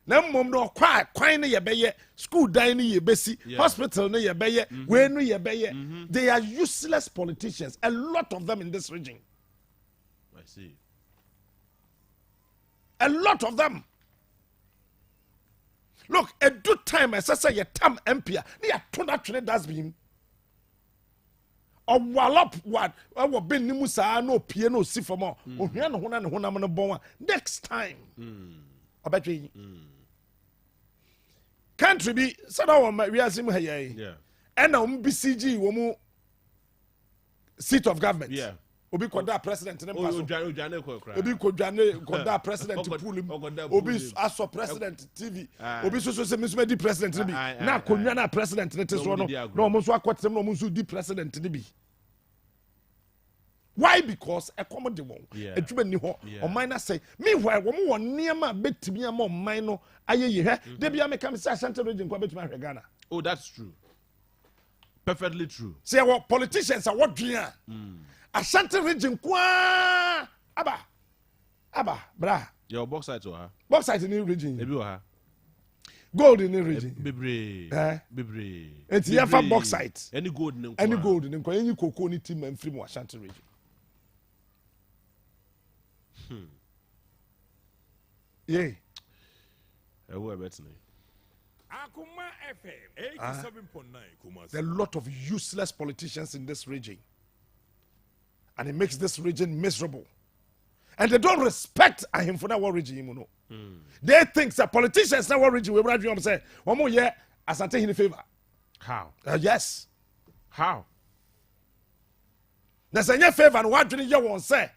Speaker 2: Mom no quite ye beye, school dining ye besi, hospital no ye beye, when ye beye. They are useless politicians, a lot of them in this region.
Speaker 1: I see.
Speaker 2: A lot of them. Look, a good time, as I say, you tam empia. They are turned out to that's beam. Or wallop what? I will be Nimusa, no piano, see for more. Next time. I bet you. Country be, said our reason here.
Speaker 1: Yeah.
Speaker 2: And BCG, woman, seat of government.
Speaker 1: Yeah.
Speaker 2: Obi koda president ne paso.
Speaker 1: Obi
Speaker 2: Obi koda president pool him. Obi aso president TV. Obi so say me so di president ne bi. Na konwa na president ne te so no. Na omo so akotem na omo so di president ne bi. Why? Because Akoma de won. Adwuma ni ho. Oman na say meanwhile wo mo niam betimi am oman no ayeye he. De bia me kam say Ashanti region kwa betimi ahwe Ghana.
Speaker 1: Oh, that's true. Perfectly true.
Speaker 2: Say what politicians are what dream. Ashanti region kwa aba bra.
Speaker 1: Your box site or
Speaker 2: box site in the region.
Speaker 1: Maybe or
Speaker 2: gold in the region.
Speaker 1: Bebre. Bebre.
Speaker 2: It's here for box site.
Speaker 1: Any gold in
Speaker 2: any cocoa ni team and free mo Ashanti region. Yeah.
Speaker 3: Akoma FM 87.9 Kumasi.
Speaker 2: There are a lot of useless politicians in this region. And it makes this region miserable. And they don't respect him for that region. You know. They think that politicians now region we will say, one more year, Asante in favor.
Speaker 1: How?
Speaker 2: Yes.
Speaker 1: How?
Speaker 2: There's a favor and what do you want to say?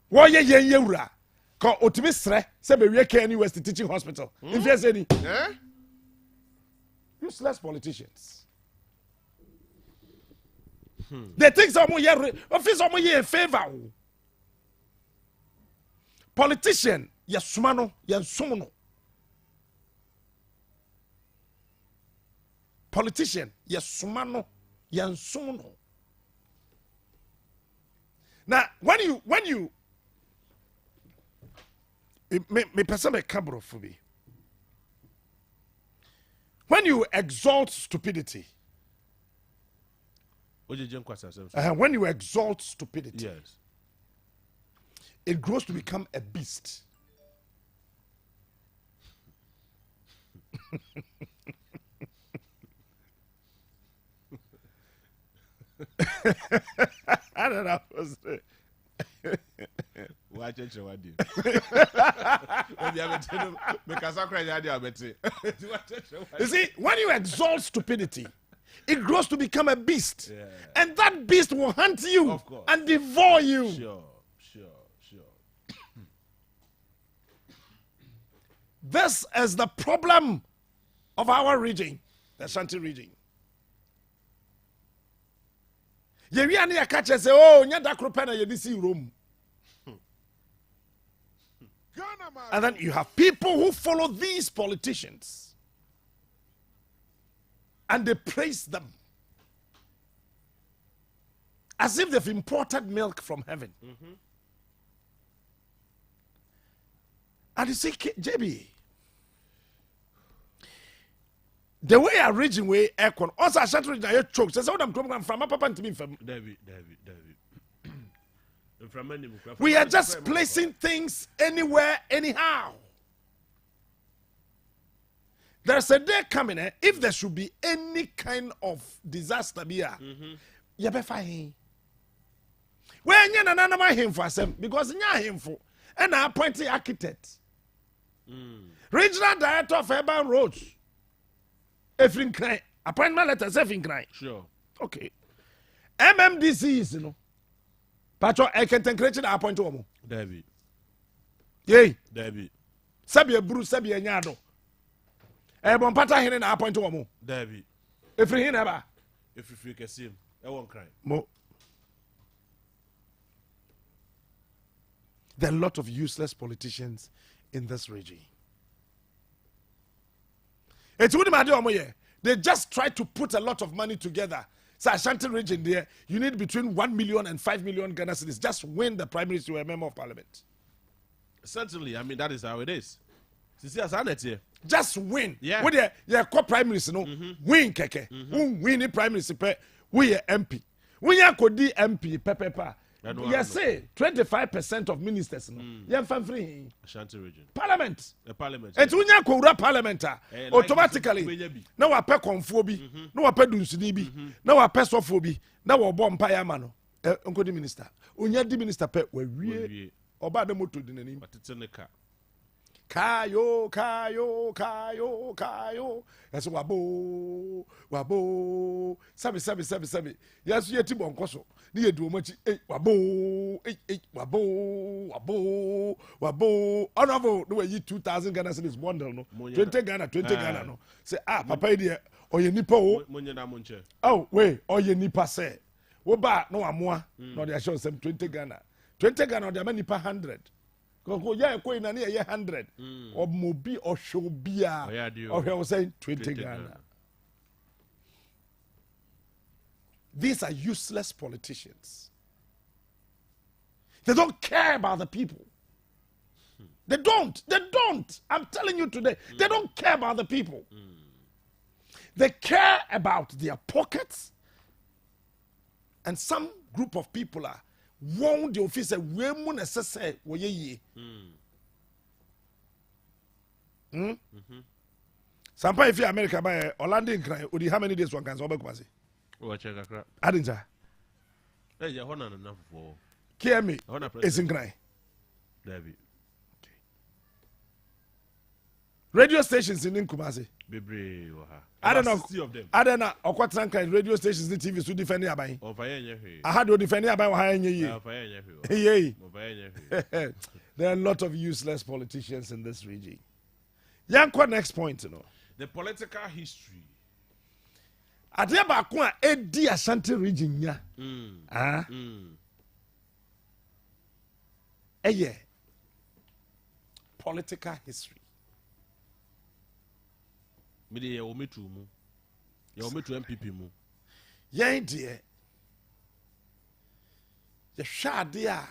Speaker 2: Why ye ura? Call Otimistre, say be we Kenny West Teaching Hospital. If there's any. Useless politicians. They think someone here, office someone here in favor. Politician, yasumano, yansumuno. Politician, yasumano, yansumuno. Now, when you, me person me cabro for me. When you exalt stupidity. When you exalt stupidity,
Speaker 1: yes,
Speaker 2: it grows to become a beast. I don't know.
Speaker 1: Watch it, you
Speaker 2: see, when you exalt stupidity, it grows to become a beast. And that beast will hunt you and devour you.
Speaker 1: Sure.
Speaker 2: This is the problem of our region, the Ashanti region. Yewi ani akache say, oh, nya da krope na yedi si Rome. And then you have people who follow these politicians. And they praise them. As if they've imported milk from heaven. And you see, JB, the way I region way aircon, also I shut region, I choke. So what I'm coming from, my papa and to me from.
Speaker 1: David.
Speaker 2: We are just placing things anywhere, anyhow. There's a day coming, if there should be any kind of disaster here, you be fine. When you're not him for some, because you're him for, and I appoint the architect, regional director of urban roads. Efrin Krai, appointment letters, Efrin Krai.
Speaker 1: Sure.
Speaker 2: Okay. MMDC is, you know. Pacho, I can take credit appoint to him.
Speaker 1: David.
Speaker 2: Yay.
Speaker 1: David.
Speaker 2: Sabia Bruce, Sabia Nyado. Bon pata hene na appoint to him.
Speaker 1: David.
Speaker 2: Efrin hene ba.
Speaker 1: If you can see him, I won't cry.
Speaker 2: Mo. There are a lot of useless politicians in this region. They just try to put a lot of money together. So Ashanti region there, you need between 1 million and 5 million Ghana cedis. Just win the primaries to a member of parliament.
Speaker 1: Certainly, I mean, that is how it is.
Speaker 2: Just win.
Speaker 1: Yeah.
Speaker 2: With your primaries, you know, win keke. Win the primaries, we are MP. When you could MP, Pepe, Yes, say 25% of ministers. No, free
Speaker 1: Ashanti region.
Speaker 2: Parliament.
Speaker 1: The parliament.
Speaker 2: And when you go parliament, automatically. Now I pay conforbi. Now I pay dunsinibi. Now I pay sofobi. Now I bomb payamano. Uncle the minister. Unya the minister pay we. Oba the moto di nani.
Speaker 1: But it's in the car.
Speaker 2: Kayo. That's wabo. Sabi. Yes, you ti bon koso. Ni edu omachi. Wabo. Honorable, no way 2,000 Ghana cedis bundle no. 20 Ghana no. Say papa idea. Oye nipa o.
Speaker 1: Monye na monche.
Speaker 2: Oh, wait, oye nipa say. Wo ba no amoa. No they show some 20 Ghana. 20 Ghana they man nipa 100. Go yeah ko ina ne 100. Or mobi or show bia. Or he was saying 20 Ghana. These are useless politicians. They don't care about the people. They don't. I'm telling you today, they don't care about the people. They care about their pockets. And some group of people are warned the officer, we mun necessary ye. Sampa if you America by Orlando in cry, how many days one can so back?
Speaker 1: Oh, check a crap.
Speaker 2: Adinja.
Speaker 1: Hey, you're enough for.
Speaker 2: Hear me. It's in cry.
Speaker 1: David.
Speaker 2: Radio stations in Kumasi. I don't know.
Speaker 1: 60 of them.
Speaker 2: I don't know. Or what radio stations the TV to defend nearby. I had to defend nearby. There are a lot of useless politicians in this region. Yankwa next point,
Speaker 1: The political history.
Speaker 2: Adia bakwa edi Ashanti region ya. Political history.
Speaker 1: Mede ya ometu mu. Ya ometu MPP mu.
Speaker 2: Yen die. Ya hwade a.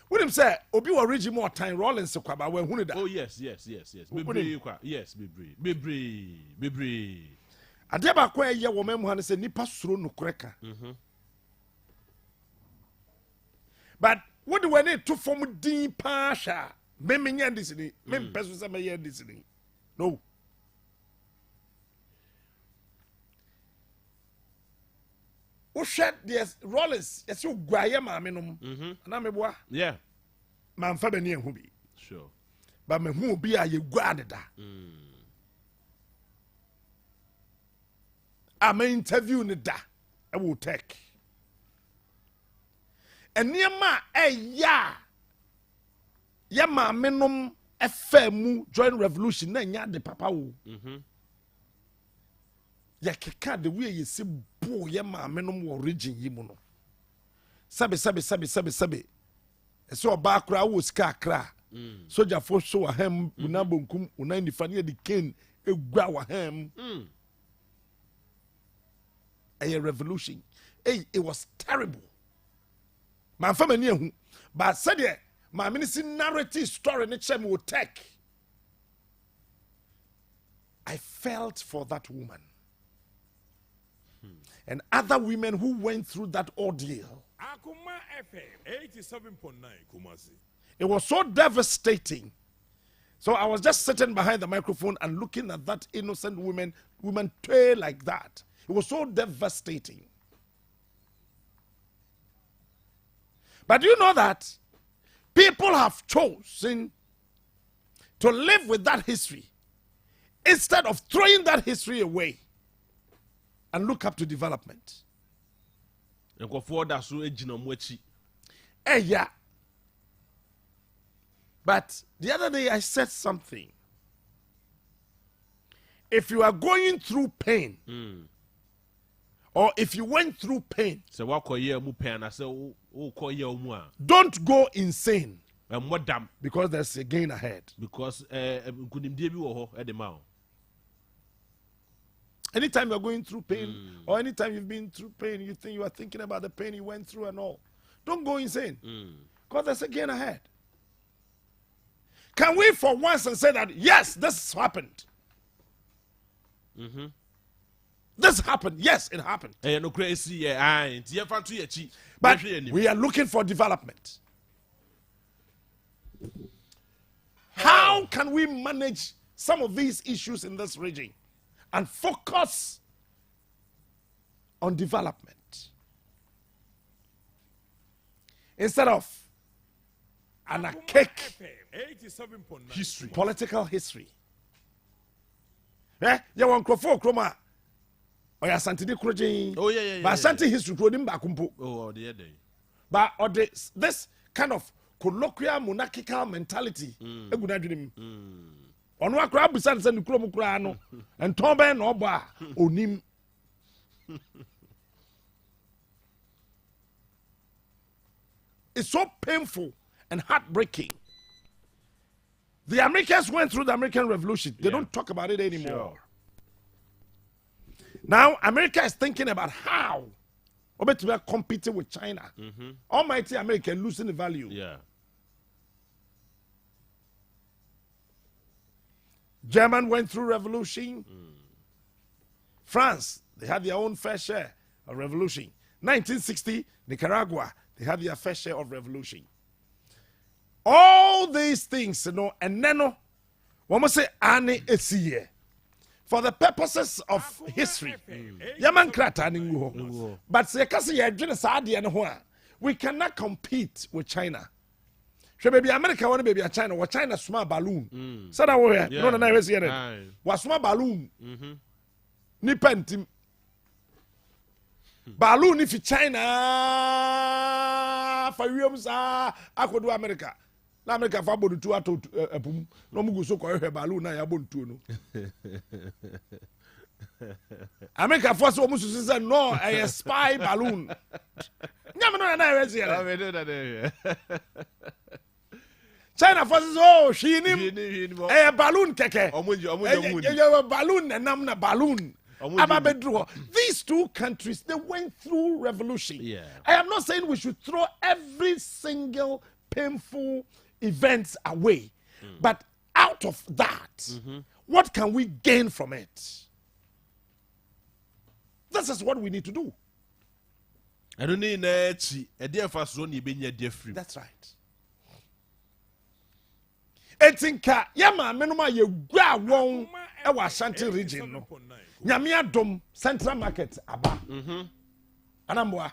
Speaker 2: Wonim say obi wo region more time Rollins kwaba we hunu da.
Speaker 1: Oh yes. Bebre kwa. Yes, bebre.
Speaker 2: Adia bakwa ye wo memu han say nipa suro nukreka. But what do we need to form din pasha? Memenya this ni. Mem peso say me this ni. No. Who shed yes Rollins? Yes, you guaye maame nom. Na me boa.
Speaker 1: Yeah.
Speaker 2: Man fa be ne hu bi.
Speaker 1: Sure.
Speaker 2: But me hu bi a ye guade da. I'm interview ni da. I will take. And near ma ya maame nom FM join revolution na nya de papa wo. Ya keka the way you see bo ya maame nom wo region yi mu no. Sabe. Eso ba kra wo sika kra. Soja fo so wa hem una bonkum una nifa ne de ken egua wa hem. A revolution. Hey, it was terrible. My family knew, but said yeah, my ministry narrative story nature will take. I felt for that woman and other women who went through that ordeal.
Speaker 3: Akoma FM 87.9 Kumasi.
Speaker 2: It was so devastating. So I was just sitting behind the microphone and looking at that innocent woman pray like that. It was so devastating. But you know that people have chosen to live with that history instead of throwing that history away and look up to development. Yeah. But the other day I said something. If you are going through pain, or if you went through pain, don't go insane. Because there's a gain ahead.
Speaker 1: Because
Speaker 2: anytime you're going through pain, or anytime you've been through pain, you think you are thinking about the pain you went through and all. Don't go insane. Because there's a gain ahead. Can we for once and say that, yes, this happened? This happened. Yes, it happened.
Speaker 1: no crazy, yeah, I ain't.
Speaker 2: But we are looking for development. How can we manage some of these issues in this region and focus on development instead of an archaic
Speaker 3: history.
Speaker 2: political history? You want Crawford Chroma or Asante Krojin?
Speaker 1: Oh, yeah.
Speaker 2: But Asante history Krodim Bakumpo.
Speaker 1: Oh, the other day.
Speaker 2: But or this kind of colloquial monarchical mentality. On what crab besides the Kromokrano and Tomben Oba Onim. It's so painful and heartbreaking. The Americans went through the American Revolution. They don't talk about it anymore.
Speaker 1: Sure.
Speaker 2: Now, America is thinking about how we're competing with China. Almighty America losing the value.
Speaker 1: Yeah.
Speaker 2: German went through revolution. France, they had their own fair share of revolution. 1960, Nicaragua, they had their fair share of revolution. All these things, and then, one must say, Annie is here. For the purposes of history, Yaman Krata Ningu. But say, we cannot compete with China. She maybe America want to be a China or China small balloon. So that way, no, never see it. Was small balloon. Nipentim balloon if China for you, I could do America. America for about 2 out of boom. No mugu so call her balloon. I have to America first almost said no, a spy balloon. China first oh she knew a balloon keke. Balloon and namna balloon. These two countries, they went through revolution.
Speaker 1: Yeah.
Speaker 2: I am not saying we should throw every single painful event away. But out of that, what can we gain from it? This is what we need to do.
Speaker 1: I don't need a dear fast one, you been different.
Speaker 2: That's right. Etinka, yama menuma ye gwa won e wa Ashanti region no. Nyame adom Central Market aba. Anamboa.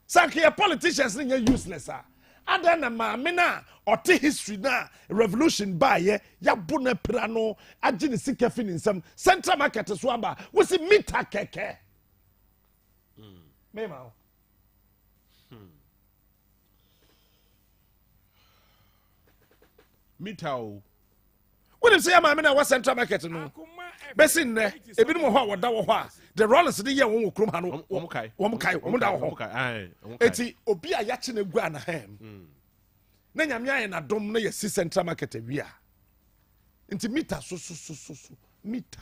Speaker 2: Sanke politicians ni useless ah. Ada na maame na ote history na revolution ba ye ya bo na pra no agi ne sika fi nsam Central Market so aba wo si mita keke. Mema.
Speaker 1: Mitao.
Speaker 2: When you say I'm a Central Market no. Besin ne ebi no ho wada wo ho a the Rollins de ye won krom ha no wo da wo ho eti obi a yache na gu anahem na nyame aye na dom na ye si Central Market wi a enti meter so meter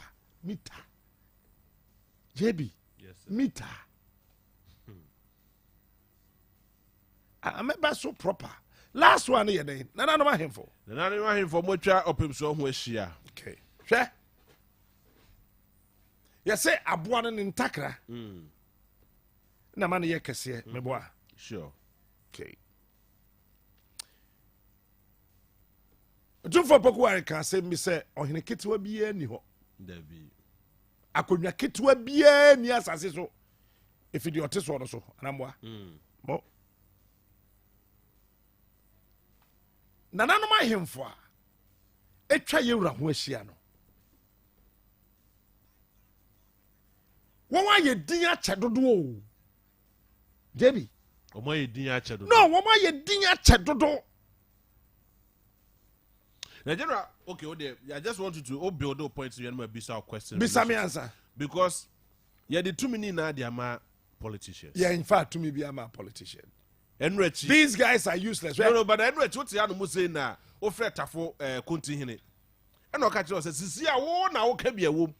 Speaker 2: JB
Speaker 1: yes
Speaker 2: meter I'm so proper. Last one here then. Nana no him for.
Speaker 1: Nana no him for mocha opim so ho ahia.
Speaker 2: Okay. Hwe. You say aboa no ntakra. Na man ye kese meboa.
Speaker 1: Sure.
Speaker 2: Okay. Tumfo pokuare kan say me say ohene ketewa bia ni ho.
Speaker 1: Dabi.
Speaker 2: Akonwa ketewa bia ni asase so. Ifidi oteso no so anamboa. Mo Nananom ahemfo a etwa yewura ho ahia no won aye din ache dodo o Debi
Speaker 1: omo aye din ache dodo
Speaker 2: no won aye din ache dodo
Speaker 1: na general okay I just want you to build the points you know bisa question
Speaker 2: bisa me answer
Speaker 1: because yeah the too many na they are politicians
Speaker 2: yeah in fact to me be am a politician.
Speaker 1: These
Speaker 2: guys are useless.
Speaker 1: No, but Enrich, what's the animal saying now? Ofretafo, continue. And no catch us. See, I won't now can be a womb.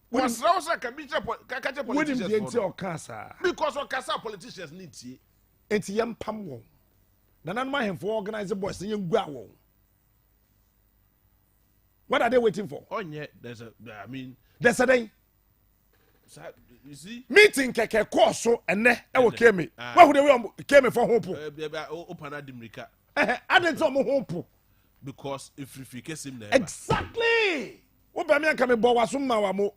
Speaker 1: Was also can be a politicians
Speaker 2: or cancer
Speaker 1: because of Casa politicians need tea.
Speaker 2: It's young Pamwo. None my him for organize the boys in young Guawo. What are they waiting for?
Speaker 1: Oh, yeah, there's a, I mean,
Speaker 2: there's a day.
Speaker 1: You see?
Speaker 2: Meeting keke course so ene e wo kemi. Wa hu de we kemi for hope.
Speaker 1: Open adimrika.
Speaker 2: Aden so mo hope.
Speaker 1: Because if you case him there.
Speaker 2: Exactly. Wo ba me anka me bo waso ma wa mo.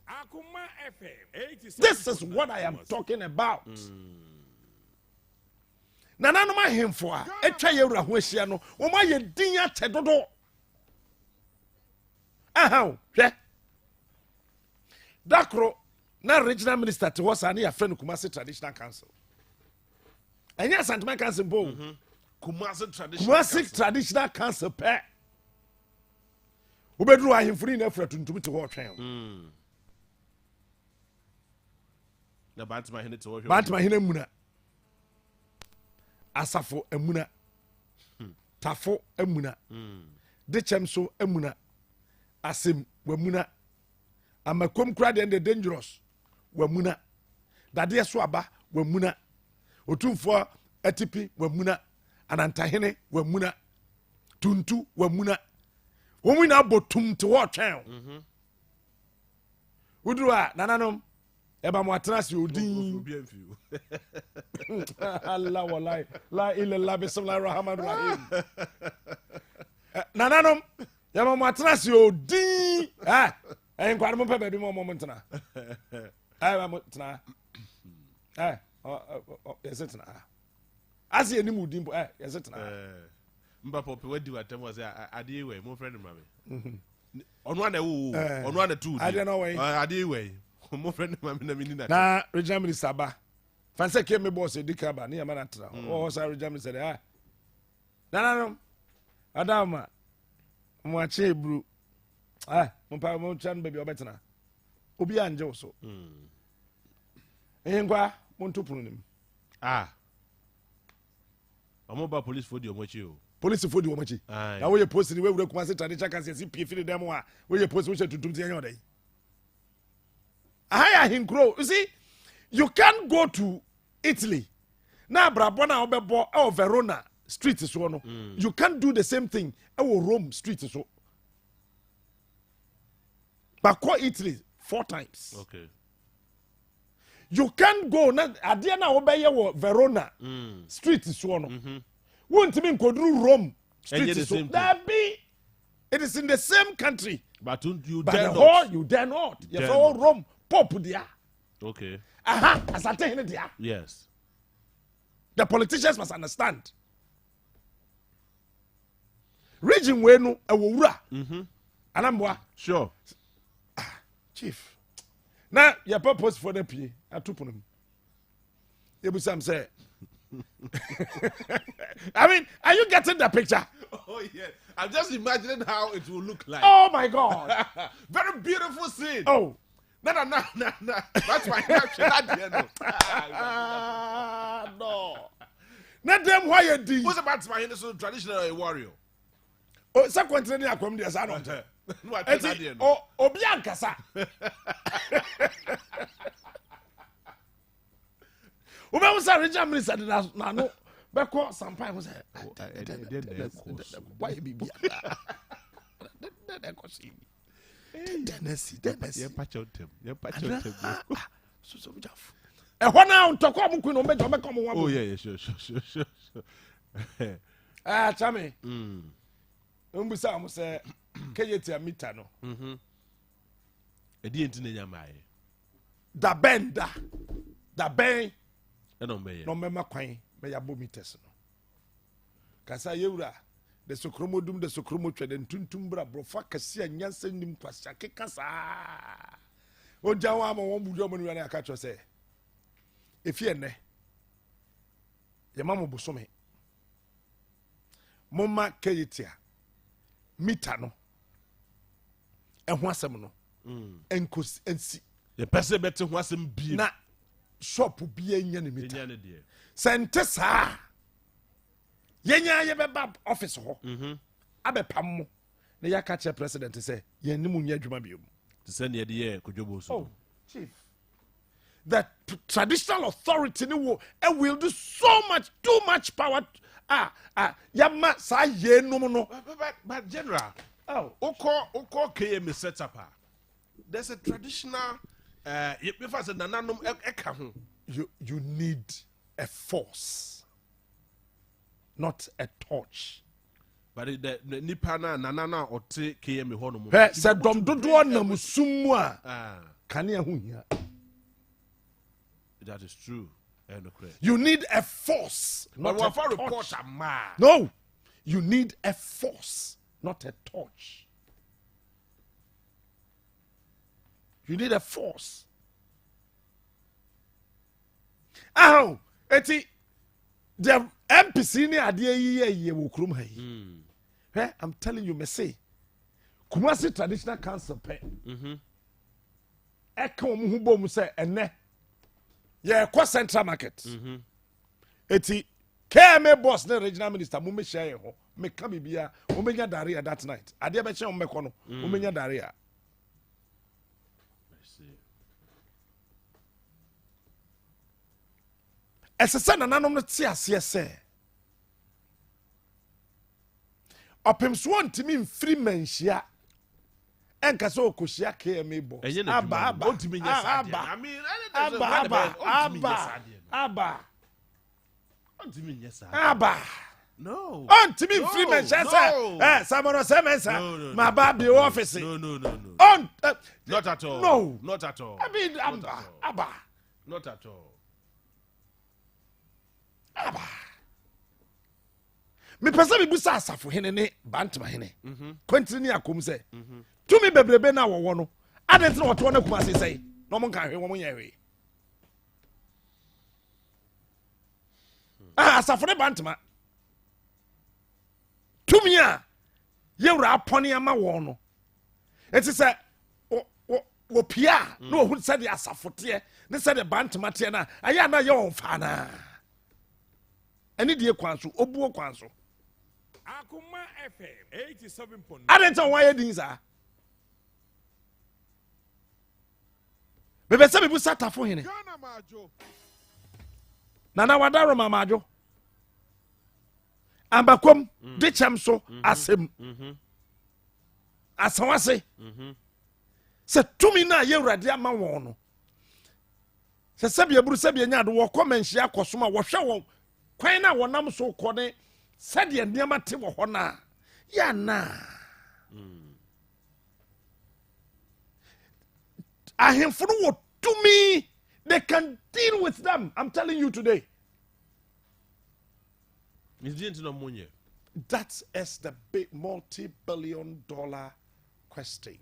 Speaker 3: Akoma FM 87.
Speaker 2: This is what I am talking about. Nananom ahemfo a etwa yewura ho ahia no, wo ma ye din ate dodo. Aha, hwe. Dakro na regional minister to was ani afenu Kumasi Traditional Council. Enya Santman Council bo. Kumasi Traditional Council pe. Ubedru ahemfo na afra tuntum te ho twen.
Speaker 1: Na Bantama hene te ho.
Speaker 2: Bantama hene muna. Asafo emuna. Tafo emuna. Dechemso emuna. Asim wemuna. Amakom kra de dangerous wemuna. Dade so aba wemuna. Otumfo atipi wemuna. Anantahene wemuna. Tuntu wemuna. Womuna botum te wo twen. Udruwa nananom eba mo atrasi odin. Allah wallahi la ilaha illallah bismillahir rahmanir rahim. Nananom eba mo atrasi odin. En kwar mo pebe bi mo ntena. Ba mo tena. Yesetena. Asi eni mu dimpo yesetena.
Speaker 1: Mba pope wadi watem was ade we mo friend ma me. Onu ana wo, onu ana tu.
Speaker 2: Ade no we.
Speaker 1: Ade we. Mo friend ma me na me ni na.
Speaker 2: Na regional minister ba. Fanse ke me boss edikaba na yama na tra. O sa regional minister dey. Nananom. Adama. Mo ache bru. Mo pa mo chan baby obetena. Obi anje so. Ehengwa mo ntopunu nim.
Speaker 1: Omo ba police for the omochi o.
Speaker 2: Police for the omochi. Na we post ni we wure Kumasi Traditional Council si pie fili dem a we post we tutum ti enyo dey. Ahaya hinkro. You see, you can't go to Italy. Na brabo na obebo e Verona street so no. You can't do the same thing e Rome street so. But call Italy 4 times.
Speaker 1: Okay.
Speaker 2: You can't go na ade na obeye wo Verona street so no. Won't mean kodru Rome street so. That be it is in the same country.
Speaker 1: But you
Speaker 2: but
Speaker 1: dare
Speaker 2: the
Speaker 1: not.
Speaker 2: whole you dare not. You all Rome Pope there.
Speaker 1: Okay.
Speaker 2: As I tell you there.
Speaker 1: Yes.
Speaker 2: The politicians must understand. Region we no e wo wura. Anamboa.
Speaker 1: Sure.
Speaker 2: Chief. Now, your purpose for the P. I took him. Sam say. I mean, are you getting the picture?
Speaker 1: Oh, yeah. I'm just imagining how it will look like.
Speaker 2: Oh, my God.
Speaker 1: Very beautiful scene.
Speaker 2: Oh.
Speaker 1: No. That's my caption.
Speaker 2: No. Not them why you did.
Speaker 1: What's about my traditional warrior?
Speaker 2: Oh, some continue to come there. I don't know. Obiankasa. Ube usa regional minister na no beko sampai was why be bia. Denesi.
Speaker 1: Ye patch out him.
Speaker 2: So jaf. E ho na ntoko am kun no mejo me come one.
Speaker 1: Oh yeah, sure.
Speaker 2: Chame. Umbusa am say kayeti amita no.
Speaker 1: Edi enti na nyamae.
Speaker 2: Da benda. Da ben.
Speaker 1: No me.
Speaker 2: No mema kwan me ya bo meters no. Kasa yewura de sokromodum de sokromotwe de tuntum bra brofa kase anyansa nim kwasa kekasa. O jawa ma won bujo mo ni aka cho se. Efie ne. Ye mamo bosome. Moma kayetia. Mita no. Ehho asem no. Enkos ensi.
Speaker 1: Ye pese bete ho asem bie.
Speaker 2: Na shop bie nya ne mita. Sente saa. Yenya ye beba office ho. Abepam mo. Na yaka che president say ye nim nya adwuma biom.
Speaker 1: To send ye de kodwobo so.
Speaker 2: Oh, chief. The traditional authority will do so much, too much power. Yama sa ye no no.
Speaker 1: But general.
Speaker 2: Oh,
Speaker 1: Oko KM setup. There's a traditional If I said nananum eka ho.
Speaker 2: You need a force, not a torch.
Speaker 1: But the nipa na nanana ote KM ho no mo.
Speaker 2: Hey, said dom dodo na musumu a. Kane ho hia.
Speaker 1: That is true.
Speaker 2: You need a force,
Speaker 1: But
Speaker 2: not a
Speaker 1: report
Speaker 2: torch.
Speaker 1: a
Speaker 2: No, you need a force, not a torch. You need a force. Oh, eti the MPC ni adie yi wo krum ha yi. Hey, I'm telling you, me say, Kumasi Traditional Council pe. Eka wo hu bom say ene. Yeah, kwa Central Market. Eti KMA boss na regional minister mo me share ho. Me ka bibia, mo menya diarrhea that night. Ade be che mo meko no, mo menya diarrhea. Esese na nanom no ti ase ese. Opem so ntimi mfiri manhia. Enka so okohia KMA boss. Aba.
Speaker 1: Ontimi nya sade. I mean,
Speaker 2: Aba.
Speaker 1: Ontimi nya sade.
Speaker 2: Aba.
Speaker 1: No.
Speaker 2: Ontimi mfiri manhia say. Samoro semensa. Ma ba bi office.
Speaker 1: No. Not at all.
Speaker 2: No.
Speaker 1: Not at all.
Speaker 2: I mean, Aba.
Speaker 1: Not at all.
Speaker 2: Aba. Me pesa bi busa asafo hene ne bantama hene. Kwantini akom se. Tumi bebrebe na wo no. Adent na woto na kuma se sei. No mo kan hwe wo mo nya hwe. Asafo ne bantama. Tumi a yewra apone ama wo no. Eti se wo pia na wo hu se de asafo te ne se de bantama te na aya na ye won fa na. Ani die kwanso obuo kwanso.
Speaker 3: Akoma FM 87.9.
Speaker 2: Adent on why din za. Bebe se bibu satafo hene.
Speaker 1: Ghana Maadwo.
Speaker 2: Nana wadaro Maadwo. Ambakom de chamso asem. Asawase. Se tumi na ye wrade ama won no. Se sebia buru sebia nya do wo komanhia akosoma wo hwe won kwan na wonam so kone sɛdeɛ nneɛma te wɔ hɔ na ya na ahemfo no wɔ tumi. They can deal with them. I'm telling you today. That is the big multi-billion-dollar question.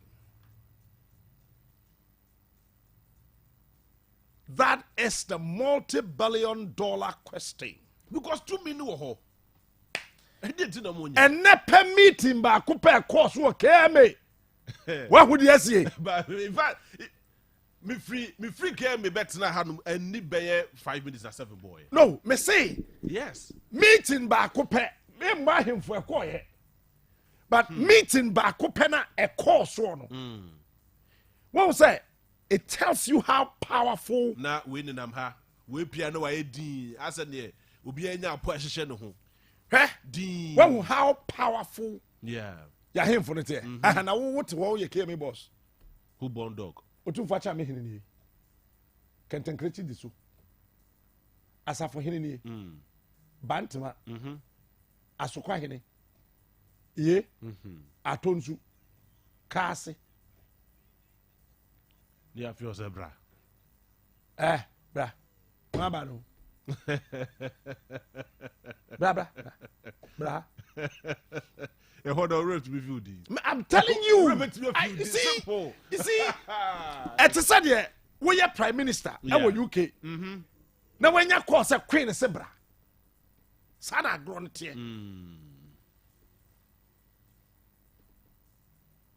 Speaker 2: That is the multi-billion-dollar question.
Speaker 1: Because 2 million were ho.
Speaker 2: And never meeting by Cooper course work KMA. What would you say?
Speaker 1: But in fact, me free care me better na hanum and need be 5 minutes or 7 boy.
Speaker 2: No, me say
Speaker 1: Yes.
Speaker 2: meeting by Cooper. Me buy him for a coin. But meeting by Cooper na a course one. What say? It tells you how powerful.
Speaker 1: Na winning am ha. We piano I din. I said yeah. Obi anya po ahye no ho. Din.
Speaker 2: Well, how powerful.
Speaker 1: Yeah.
Speaker 2: Ya him for it here. And I what you came me boss.
Speaker 1: Who born dog?
Speaker 2: Otu facha me hini ni. Kenten krechi disu. Asafo hini ni. Bantama. Asokwa hini. Ye. Atonsu. Kasi.
Speaker 1: Yeah, feel say bra.
Speaker 2: Bra. Mama no. Bra.
Speaker 1: A hold on to be viewed.
Speaker 2: I'm telling you.
Speaker 1: You see?
Speaker 2: You see? At a said, we are prime minister. Our UK. Now when you call a queen a sebra. Sana grown tear.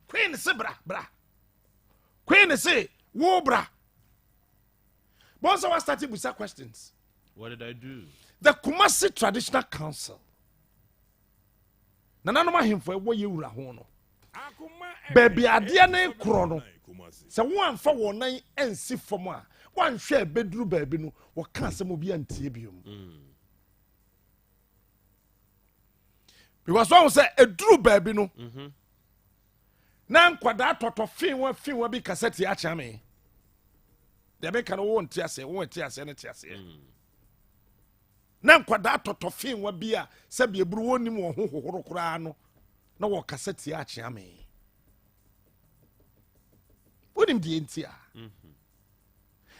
Speaker 2: Queen sebra, bra. Queen say, wo bra. But I was starting with some questions.
Speaker 1: What did I do?
Speaker 2: The Kumasi Traditional Council. Nananoma himfo wo yewura ho no. Baby ade na ekro no. Se wo amfa wo nan ansi fom a, wan hwe beduru baabi no, wo ka asem obi antie biom. Because one say eduru baabi no. Na nkwada toto fin wa bi kaseti a cha me. de be kan wo nte ase ne te ase na nkwadaa totofin wa bia se bia buru wonim wo ho hohoro kura no na wo kasa tie a kyea me wonim die ntia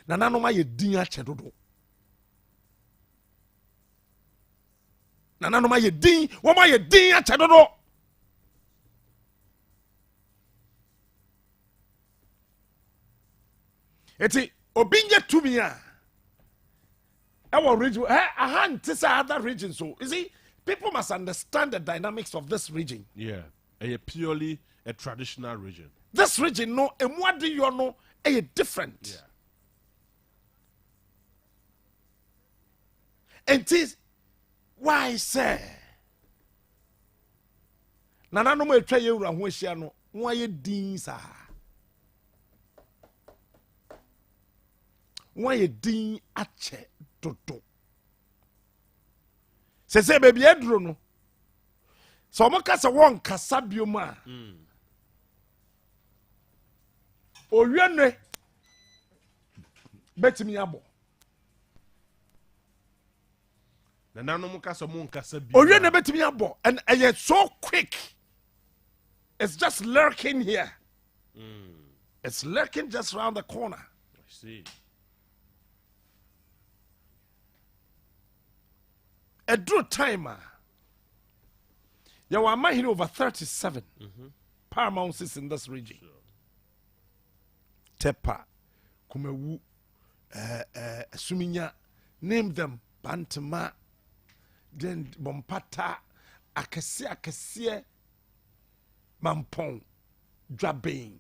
Speaker 2: na nanom aye din a dodo na nanom aye din wo ma aye din a dodo eti obinye tumia our region a hand to other regions. So you see, people must understand the dynamics of this region.
Speaker 1: Yeah, a purely a traditional region.
Speaker 2: This region, no, and what do you know? A different.
Speaker 1: Yeah.
Speaker 2: And this why say Nana no me try you ran where no why din sa why din ache toto se baby edro no so mo kasa won kasa biom a owienwe betimi abo
Speaker 1: na nanom kasa mo nkasa bi
Speaker 2: owienwe betimi abo and it's so quick, it's just lurking here. It's lurking just around the corner.
Speaker 1: I see.
Speaker 2: A drew timer. You are here over 37 paramounts in this region. Sure. Tepa, Kumewu, Suminya, name them Bantama, then Bompata, Akasia, Mampong, Drabane,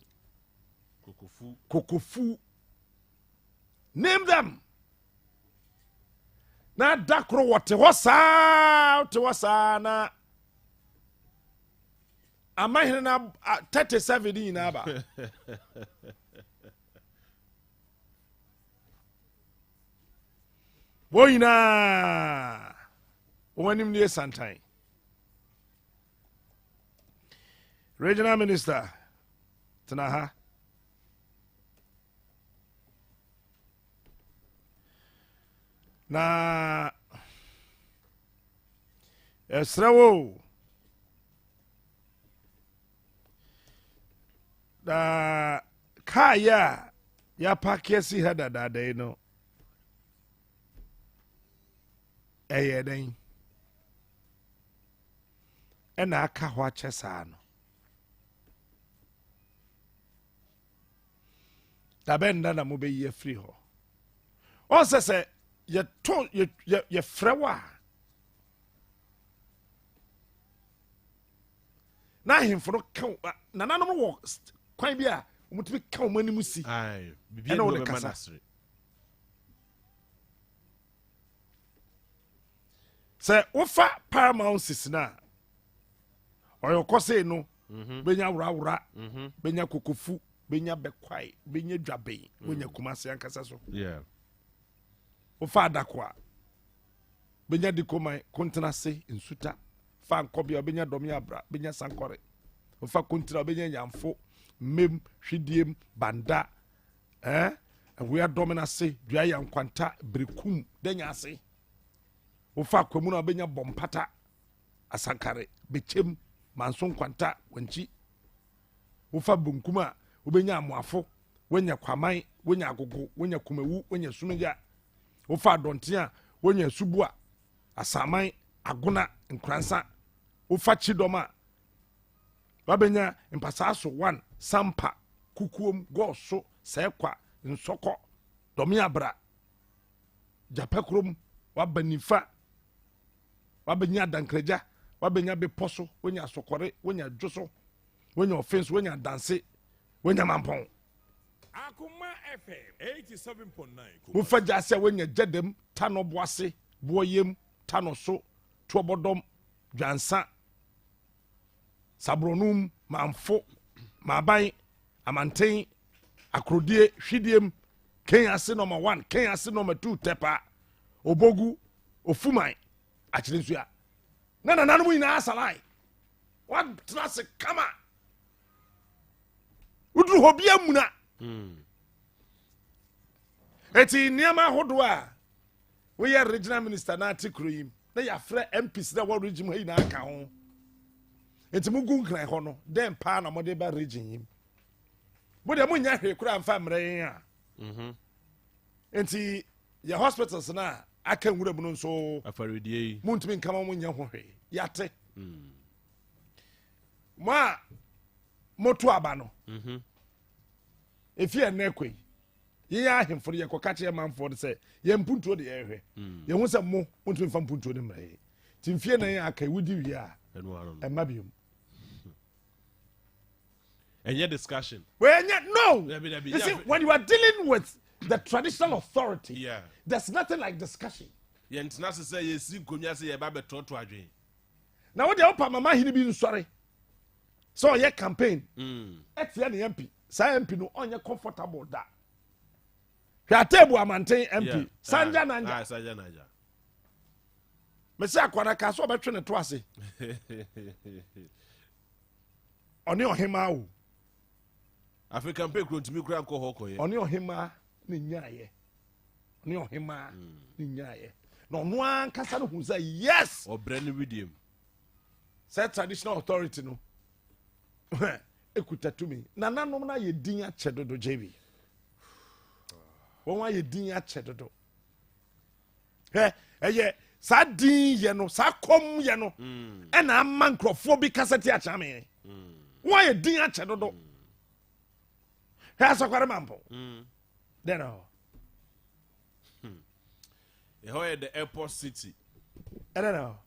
Speaker 2: Kokofu. Name them. Na dakro wote wasa na amahene na 37 na ba boyina owanim ne santan regional minister tanaha na esrawo da kaya ya pakesi hada da dai no den ena aka ho achesa no da benda na mo be ye free ho on se ye frewa na himfo kan na nanom wo kwan bia umutimi kan manimu si
Speaker 1: ai bibia no be manasre
Speaker 2: se ufa paramounts na oyo kose no benya wura benya kokofu benya bekwai benya dwabe benya kumase ankasa so
Speaker 1: yeah
Speaker 2: ufa adakwa benya dikomai kontenase insuta fa nkobia benya domi abra benya sankore ufa kontira benya nyamfo mem hwidiem banda we are dominase dua ya nkwanta brekum denya ase ufa kwamu na benya bompata asankare bechem manso nkwanta wanchi ufa bunkuma ubenya amuafo wenya kwaman wenya agogo wenya kumewu wenya sumeja ufa dontia wenya subua asaman agona nkransa ufa chidoma babenya mpasaso 1 sampa kukuom goso sekwa nsoko domi abra japekrom wabanifa wabenya dankreja wabenya beposo wenya sokore wenya dwoso wenya offense wenya danse wenya mampon
Speaker 3: Akoma FM 87.9
Speaker 2: ufa jase wenya jedem tano boase boyem tano so tuobodom dwansa sabronum mamfo maban amanten akrodie hwidiem Kenya se number 1 Kenya se number 2 tepa obogu ofuman achirensuya na nanu ina asalai what trust kama udru hobia muna eti niama hodo a we are regional minister na atikro yim na ya frɛ MPs na wo region ha na aka ho eti mu gu nkran ho no dem pa na mo de ba region yim bo de mu nya hwe kura mfa mre yen a enti ya hospitals na aka nwura mu no so
Speaker 1: afaridie
Speaker 2: mu ntumi nkama mu nya ho hwe yate ma moto aba no efi enekwe ye ahemfo ye koka che manfo de se ye mpuntuo de yehwe ye hu se mo ntumi fa mpuntuo de mre timfie na ye aka wudi wi a ema biom
Speaker 1: any discussion
Speaker 2: no you see when you are dealing with the traditional authority there's nothing like discussion
Speaker 1: ye ntena se say ye si nkonya se ye ba betoto adwen
Speaker 2: na wo de opa mama hini bi nsore so ye campaign etia ne MP sa MP no onye comfortable da hwa table amanten MP sanja nanja me se akwara ka so obetwe ne to ase oni ohima o
Speaker 1: African campaign kro ntimi kura nko hokoye
Speaker 2: oni ohima ne nyaaye oni ohima ne nyaaye no no an kasa no hu say yes
Speaker 1: obre ne widim
Speaker 2: say traditional authority no ekuta to me na nanom na ye din a chedodo JB won wa ye din a chedodo eye sa din ye no sa kom ye no e na amma nkrofo bi kasati a chame won ye din a chedodo ha so kware mampo then
Speaker 1: the airport city
Speaker 2: I don't know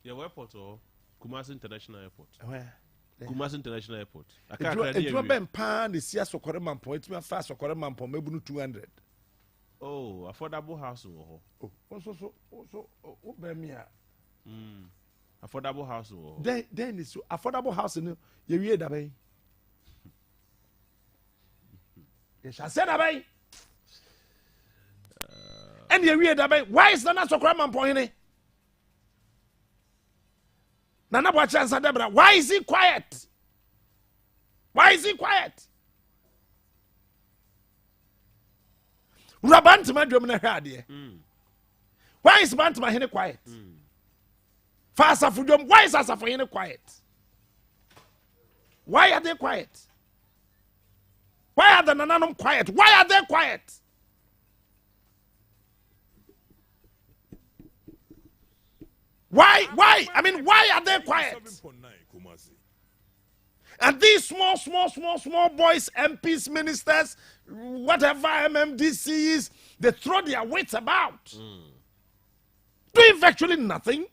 Speaker 1: your airport or Kumasi International Airport
Speaker 2: Yeah.
Speaker 1: Kumasi International Airport.
Speaker 2: It was been pan the Sia Sokore Mampo, it's my fast Sokore Mampo, maybe 200.
Speaker 1: Oh, affordable house.
Speaker 2: Oh, also,
Speaker 1: affordable house.
Speaker 2: Then it's affordable house in you hear that way. Yes, I said that way. And you hear that way. Why is that not Sokore Mampo in it? Nana Bwachansa Debra, why is he quiet? Why is he quiet? Rabantima Domina Hadia. Why is Bantama Hene quiet? Fasa Fudum, why is Asa for Hene quiet? Why are they quiet? Why are the Nananum quiet? Why are they quiet? Why? I mean, why are they quiet? And these small boys, MPs, ministers, whatever MMDCs, they throw their weights about. Doing virtually nothing.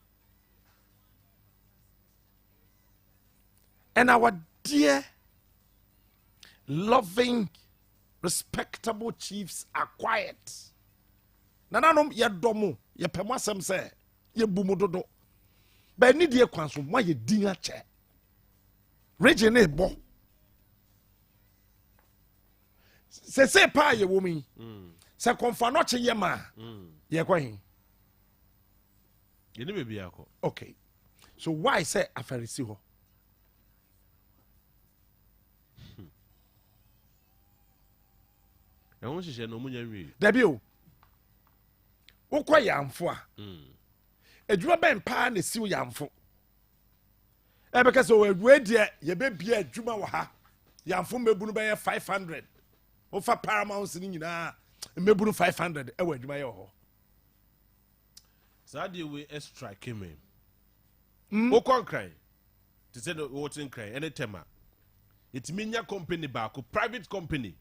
Speaker 2: And our dear, loving, respectable chiefs are quiet. Nananom ye domo, ye pemasem se, ye bumudodo. But ni die kwanso mo ye dinga che. Region e bo. Se pa ye womi. Se konfa no che ye ma. Ye kwa hin.
Speaker 1: Ye ni bebi akọ.
Speaker 2: Okay. So why say afarisi ho?
Speaker 1: E won hihye no munya wi.
Speaker 2: Dabi o. Wokwa yamfo a. Adwuma ben pa na siw yamfo. Ebeka so we die ye be bia adwuma wo ha. Yamfo mebu no be 500. Ofa Paramount ni nyina mebu no 500 e wa adwuma ye ho.
Speaker 1: Sadia we strike me. O konkran. To say no what in cry any tema. It minya company back, private company.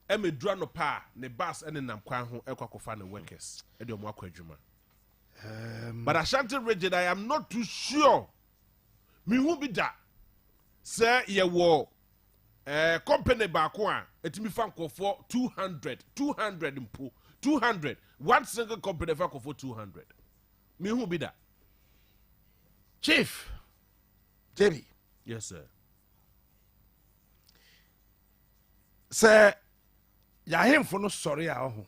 Speaker 1: Eme dura no pa ne bus ene nam kwan ho ekwakofa ne workers. E de omo akwa adwuma. But Ashanti region, I am not too sure. Me who be that? Say ye wo company back one. It me fan for 200 impo 200. One single company fan for 200. Me who be that?
Speaker 2: Chief JB.
Speaker 1: Yes, sir.
Speaker 2: Sir, ya him for no sorry a ho.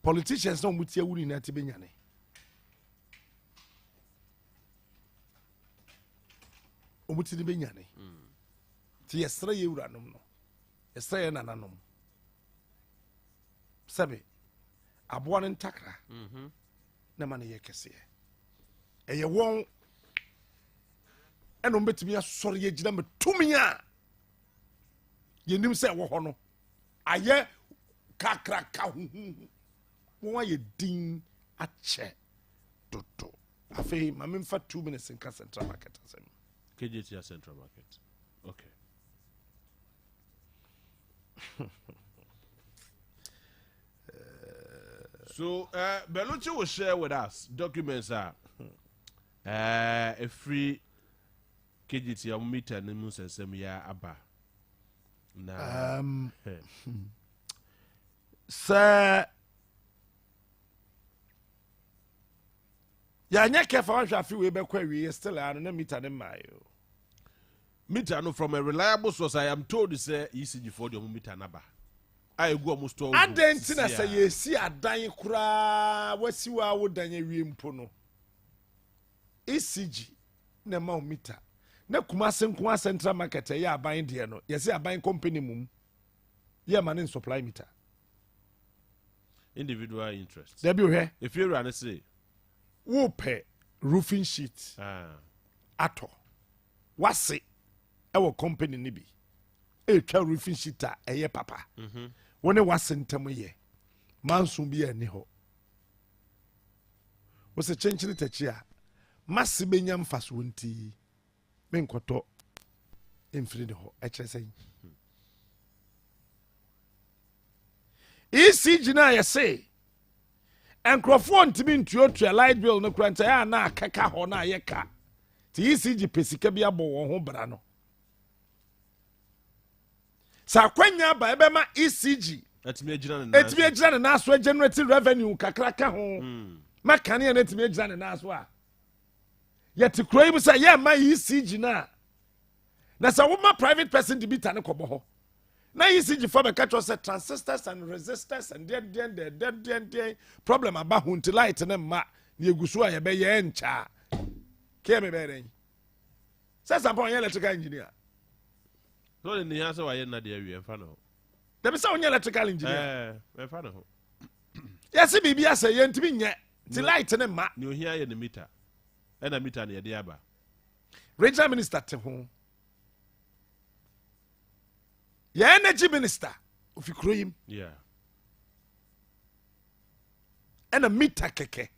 Speaker 2: Politicians no mutia wuri na te benyane. Omuti ni benyane. ti yɛsrɛ yɛ wuranom no yɛsrɛ yɛ nananom sɛbe aboa no ntakra na ma no yɛ kɛseɛ ɛyɛ wɔn ɛna ɔmbɛtumi asɔre yɛgyina ma tumi a yɛnim sɛ ɛwɔ hɔ no ayɛ kakraka huhuhu wɔn ayɛ din akyɛ dodo afei ma memfa 2 minutes nka central market asɛm
Speaker 1: KJT Central Market. Okay. So, Belucci will share with us documents are a free KJT meter and Mus and Semia Abba. Now,
Speaker 2: sir, ya nya kefa wan hwafi we be kwa wi still an na meter ne mayo
Speaker 1: meter no from a reliable source I am told say ECG for the meter naba. I go almost to
Speaker 2: adenti na say yesi adan kura wasi wa wodan awie mpo no ECG na ma meter na Kumasi nko central market ya aban de no yesi aban company mum ya man supply meter
Speaker 1: individual interest.
Speaker 2: There be here
Speaker 1: If you run say
Speaker 2: wo pay roofing sheet ato wase ewo company ni bi twa roofing sheet a eye papa woni wase ntam ye manso bi ani ho wo se chenchiri tachi a mase benya mfaso nti menkoto emfiri ne ho ekire sei ECG na ye say enkrofo ntimi ntuotua light bill no kranta ya na akeka ho na ye ka ti ECG pesika bi abo won ho bra no sa kwanya ba ebe ma ECG
Speaker 1: etimi agina
Speaker 2: ne naso generating revenue kakraka ho makane na etimi agina ne naso a yeti kroyi mu sa ye ma ECG na sa wo ma private person di bita ne kobo ho na ECG for the catch say transistors and resistors and then problem about hunti light na ma na egusu a ye be ye ncha ke me be ren say sample electrical engineer
Speaker 1: so in the answer why na dey awie mfa no
Speaker 2: dem say onye electrical engineer
Speaker 1: mfa no
Speaker 2: yes bibia say ye ntimi nye ti light na ma
Speaker 1: ni ohia ye ne meter na meter na ye dey aba
Speaker 2: regional minister te ho ya energy minister ofikroyim
Speaker 1: yeah
Speaker 2: and a meter keke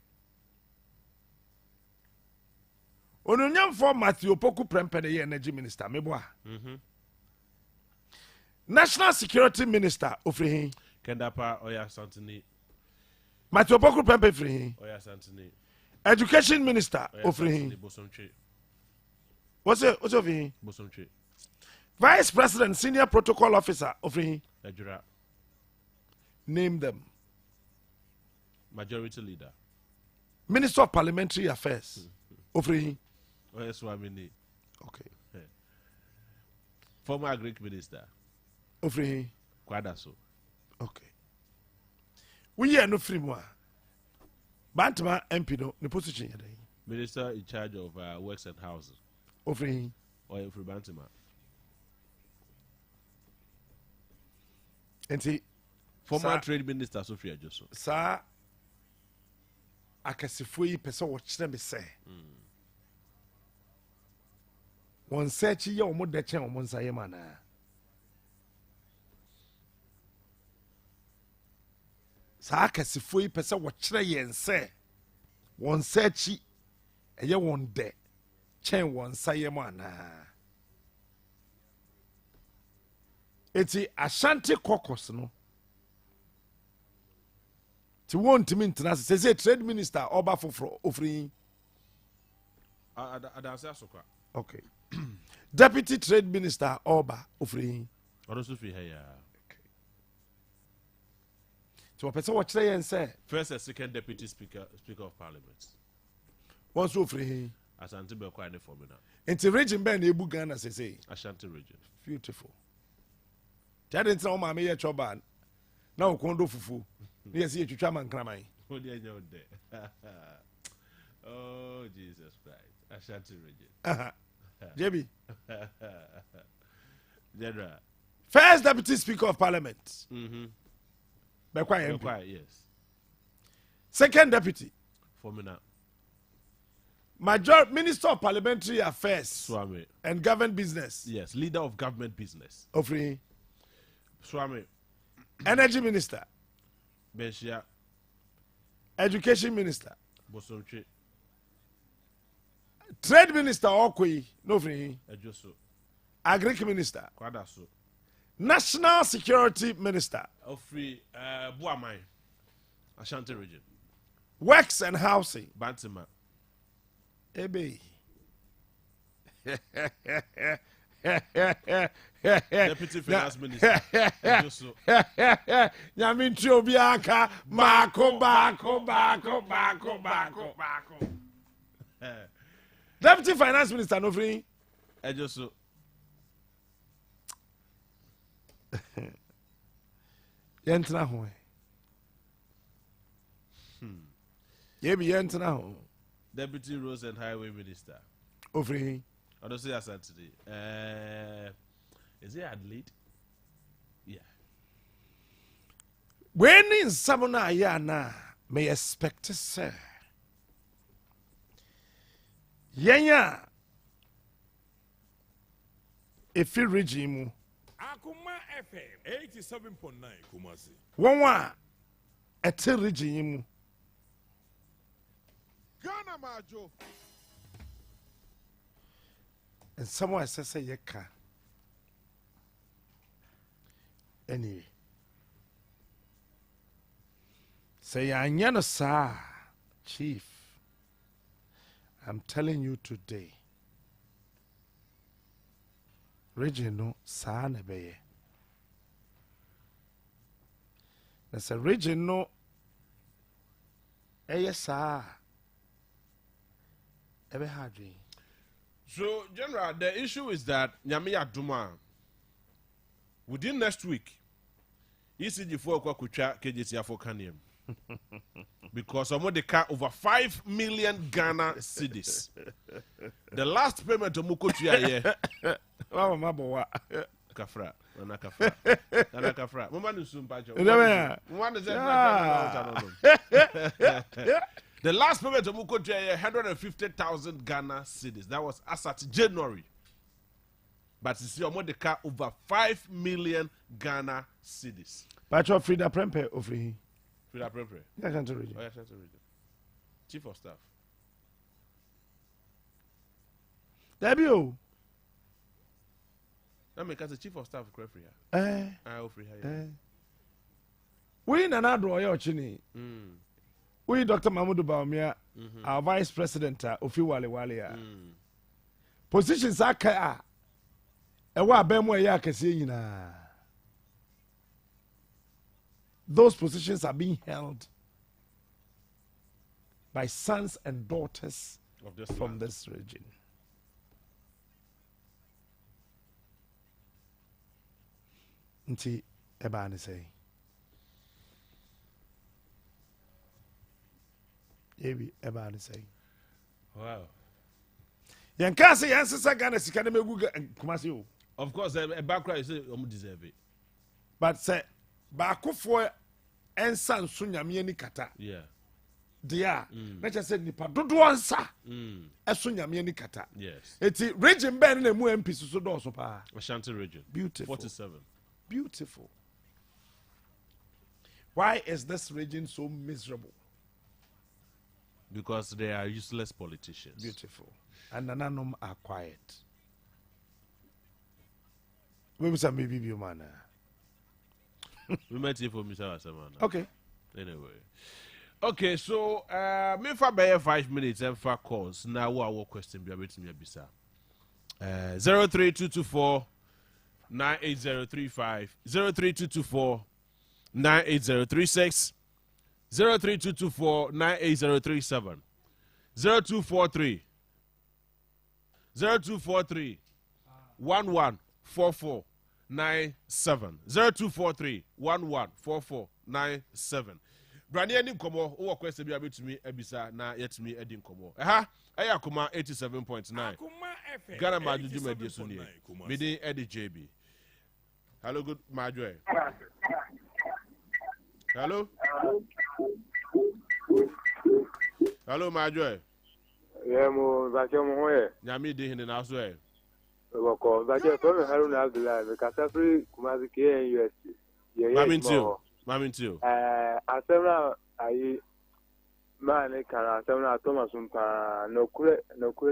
Speaker 2: ononyamfo Maadwo poku prempede ye energy minister mebo a national security minister ofrihin
Speaker 1: Kendapa Oya Santini
Speaker 2: Maadwo poku prempede ofrihin
Speaker 1: Oya Santini
Speaker 2: education minister ofrihin what's ofrihin
Speaker 1: Bosomtwe
Speaker 2: vice president senior protocol officer ofrihin
Speaker 1: Ejura
Speaker 2: name them
Speaker 1: majority leader
Speaker 2: minister of parliamentary affairs ofrihin
Speaker 1: Oya Swamini
Speaker 2: okay
Speaker 1: former Greek minister
Speaker 2: ofrihin
Speaker 1: Kwadaso
Speaker 2: okay we hear no free mo Bantama MP no ne position ya dey
Speaker 1: minister in charge of works and housing
Speaker 2: ofrihin
Speaker 1: Oya Free Bantama
Speaker 2: enti
Speaker 1: former trade minister Sophia Joso
Speaker 2: sa akasifo yi pese wo kyerɛ me sɛ wɔn search yɛ wɔn de kyɛn wɔn nsa yɛ mana sa akasifo yi pese wo kyerɛ yɛn sɛ wɔn search ɛyɛ wɔn de kyɛn wɔn nsa yɛ mana eti Ashanti caucus no ti won timi ntena say trade minister oba foforo ofri
Speaker 1: adanse asokwa
Speaker 2: okay deputy trade minister oba ofri
Speaker 1: odo fi ha ya
Speaker 2: so person what kire yen say
Speaker 1: first and second deputy speaker of parliament
Speaker 2: one so ofri
Speaker 1: Ashanti be kwa ne formula
Speaker 2: enti region ben na ebu Ghana say
Speaker 1: Ashanti region
Speaker 2: beautiful tade ntina o ma me ye choba na o kondo fufu na yesi ye twitwa mankraman
Speaker 1: o de anya o de oh Jesus Christ Ashanti region
Speaker 2: JB
Speaker 1: General.
Speaker 2: First Deputy Speaker of Parliament. Bekwa MP.
Speaker 1: Bekwa, yes.
Speaker 2: Second Deputy.
Speaker 1: For me now.
Speaker 2: Minister of Parliamentary Affairs
Speaker 1: Swami.
Speaker 2: and Government Business.
Speaker 1: Yes, leader of government business.
Speaker 2: Ofri.
Speaker 1: Swami.
Speaker 2: Energy Minister.
Speaker 1: Benshia.
Speaker 2: Education Minister.
Speaker 1: Bosomchi.
Speaker 2: Trade Minister Okwi. No free.
Speaker 1: Ejoso.
Speaker 2: Agric Minister.
Speaker 1: Kwadaso.
Speaker 2: National Security Minister.
Speaker 1: Ofri Buamai. Ashanti region.
Speaker 2: Works and Housing.
Speaker 1: Bantima.
Speaker 2: Ebe.
Speaker 1: Deputy Finance Minister. Ejoso.
Speaker 2: Nyaminti obiaka bako. Deputy Finance Minister no free.
Speaker 1: Ejoso.
Speaker 2: Yentra ho. Yebi yentra ho.
Speaker 1: Deputy Roads and Highway Minister.
Speaker 2: Ofri.
Speaker 1: I don't say Asante today. Is it Adelaide? Yeah.
Speaker 2: When in Samona Yana may expect sir. Yenya. If you regime.
Speaker 3: Akoma FM 87.9 Kumasi.
Speaker 2: One a till regime.
Speaker 3: Ghana Maadwo.
Speaker 2: And someone says, say, yeka. Anyway. Say, Anyano, sir, Chief. I'm telling you today. Regional, sir, nebeye. That's a regional. Yes, sir. Ever had dream.
Speaker 1: So, General, the issue is that Nyamiya Duma, within next week, ECG4 Kwakucha KJC Afokanium. Because some of the car over 5 million Ghana cedis. The last payment to Mukotia
Speaker 2: Oh, my boy.
Speaker 1: Kafra. Nana Kafra. Mama Nusumpacho. The last payment to Mukotia 150,000 Ghana cedis. That was as at January. But you see, the car over 5 million Ghana cedis.
Speaker 2: Pacho Frida Prempe Ofri.
Speaker 1: Frida Prempe.
Speaker 2: Yeah, Ashanti region.
Speaker 1: Oh, yeah, Ashanti region. Chief of Staff.
Speaker 2: Debio.
Speaker 1: That makes the Chief of Staff of Free.
Speaker 2: We in another Royal Chini. We Dr. Mahmoud Baumia, our Vice President, Ofi Wale Wale. Positions are kaya. Ewa bemo ya kesi na. Those positions are being held by sons and daughters from this region. Nti eba ni say. Ebi eba ni say.
Speaker 1: Wow.
Speaker 2: Yankasi yansisa Ghana sikane megu Kumasi o.
Speaker 1: Of course, a background is deserve it.
Speaker 2: But say baakofo ensa nso nyame ani kata.
Speaker 1: Yeah.
Speaker 2: Dia. Na che say nipa dodo ansa. Eso nyame ani kata.
Speaker 1: Yes.
Speaker 2: Eti region ben na mu MP so do so pa.
Speaker 1: Ashanti region.
Speaker 2: Beautiful.
Speaker 1: 47.
Speaker 2: Beautiful. Why is this region so miserable?
Speaker 1: Because they are useless politicians.
Speaker 2: Beautiful. And none of them are quiet. Maybe some maybe be man.
Speaker 1: We might hear from Mr. Asamana.
Speaker 2: Okay.
Speaker 1: Anyway. Okay, so me for by 5 minutes and for calls. Now our question be able to me bisa. 03224 98035 03224 98036 03224 98037 0243 114497 0243 114497. Brani any komo o question be to me ebisa na yet me edin komo. Akoma 87.9.
Speaker 3: Akoma FM
Speaker 1: Ghana Maadwo Media Suni. Midi Eddie JB. Hello, good Maadwo. Hello. Hello, Maadwo.
Speaker 4: Yeah, mo zache mo hoye.
Speaker 1: Nyami di hindi na so eh.
Speaker 4: Wako zache from Haruna Abdullah because every Kumasi KN US.
Speaker 1: Mami too.
Speaker 4: Asema ayi man kana asema Thomas mpa no kure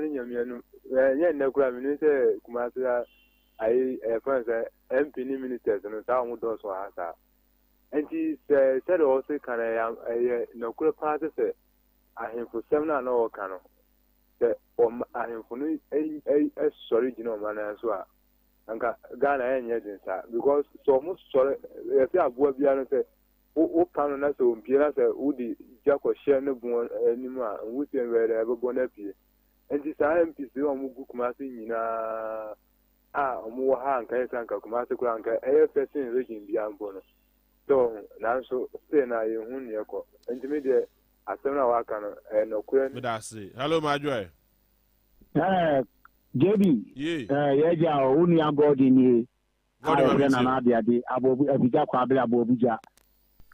Speaker 4: nyamienu. Nye ne kura mini se Kumasi ayi friends MP ni ministers no ta mu do so asa. Enti se do se kana ya no kure party se ahemfo semna na o kano. The ahemfo no sorry jino mana so a anka Ghana enye dinsa because so mu sorry e fi aboa bia no se o kano na so mpie na se udi jako share no bu anim a wuti enwere ebebo na pie enti sa MPC o mu gu Kumasi nyina omu ha anka esanka Kumasi kura anka person region bia mbo no so na so say na ye hu ne ko enti me de asema waka no no kure
Speaker 1: Good I see. Hello, Maadwo.
Speaker 5: JB. Yeah, only a god in here. Na de abobu abija kwa bla abobuja.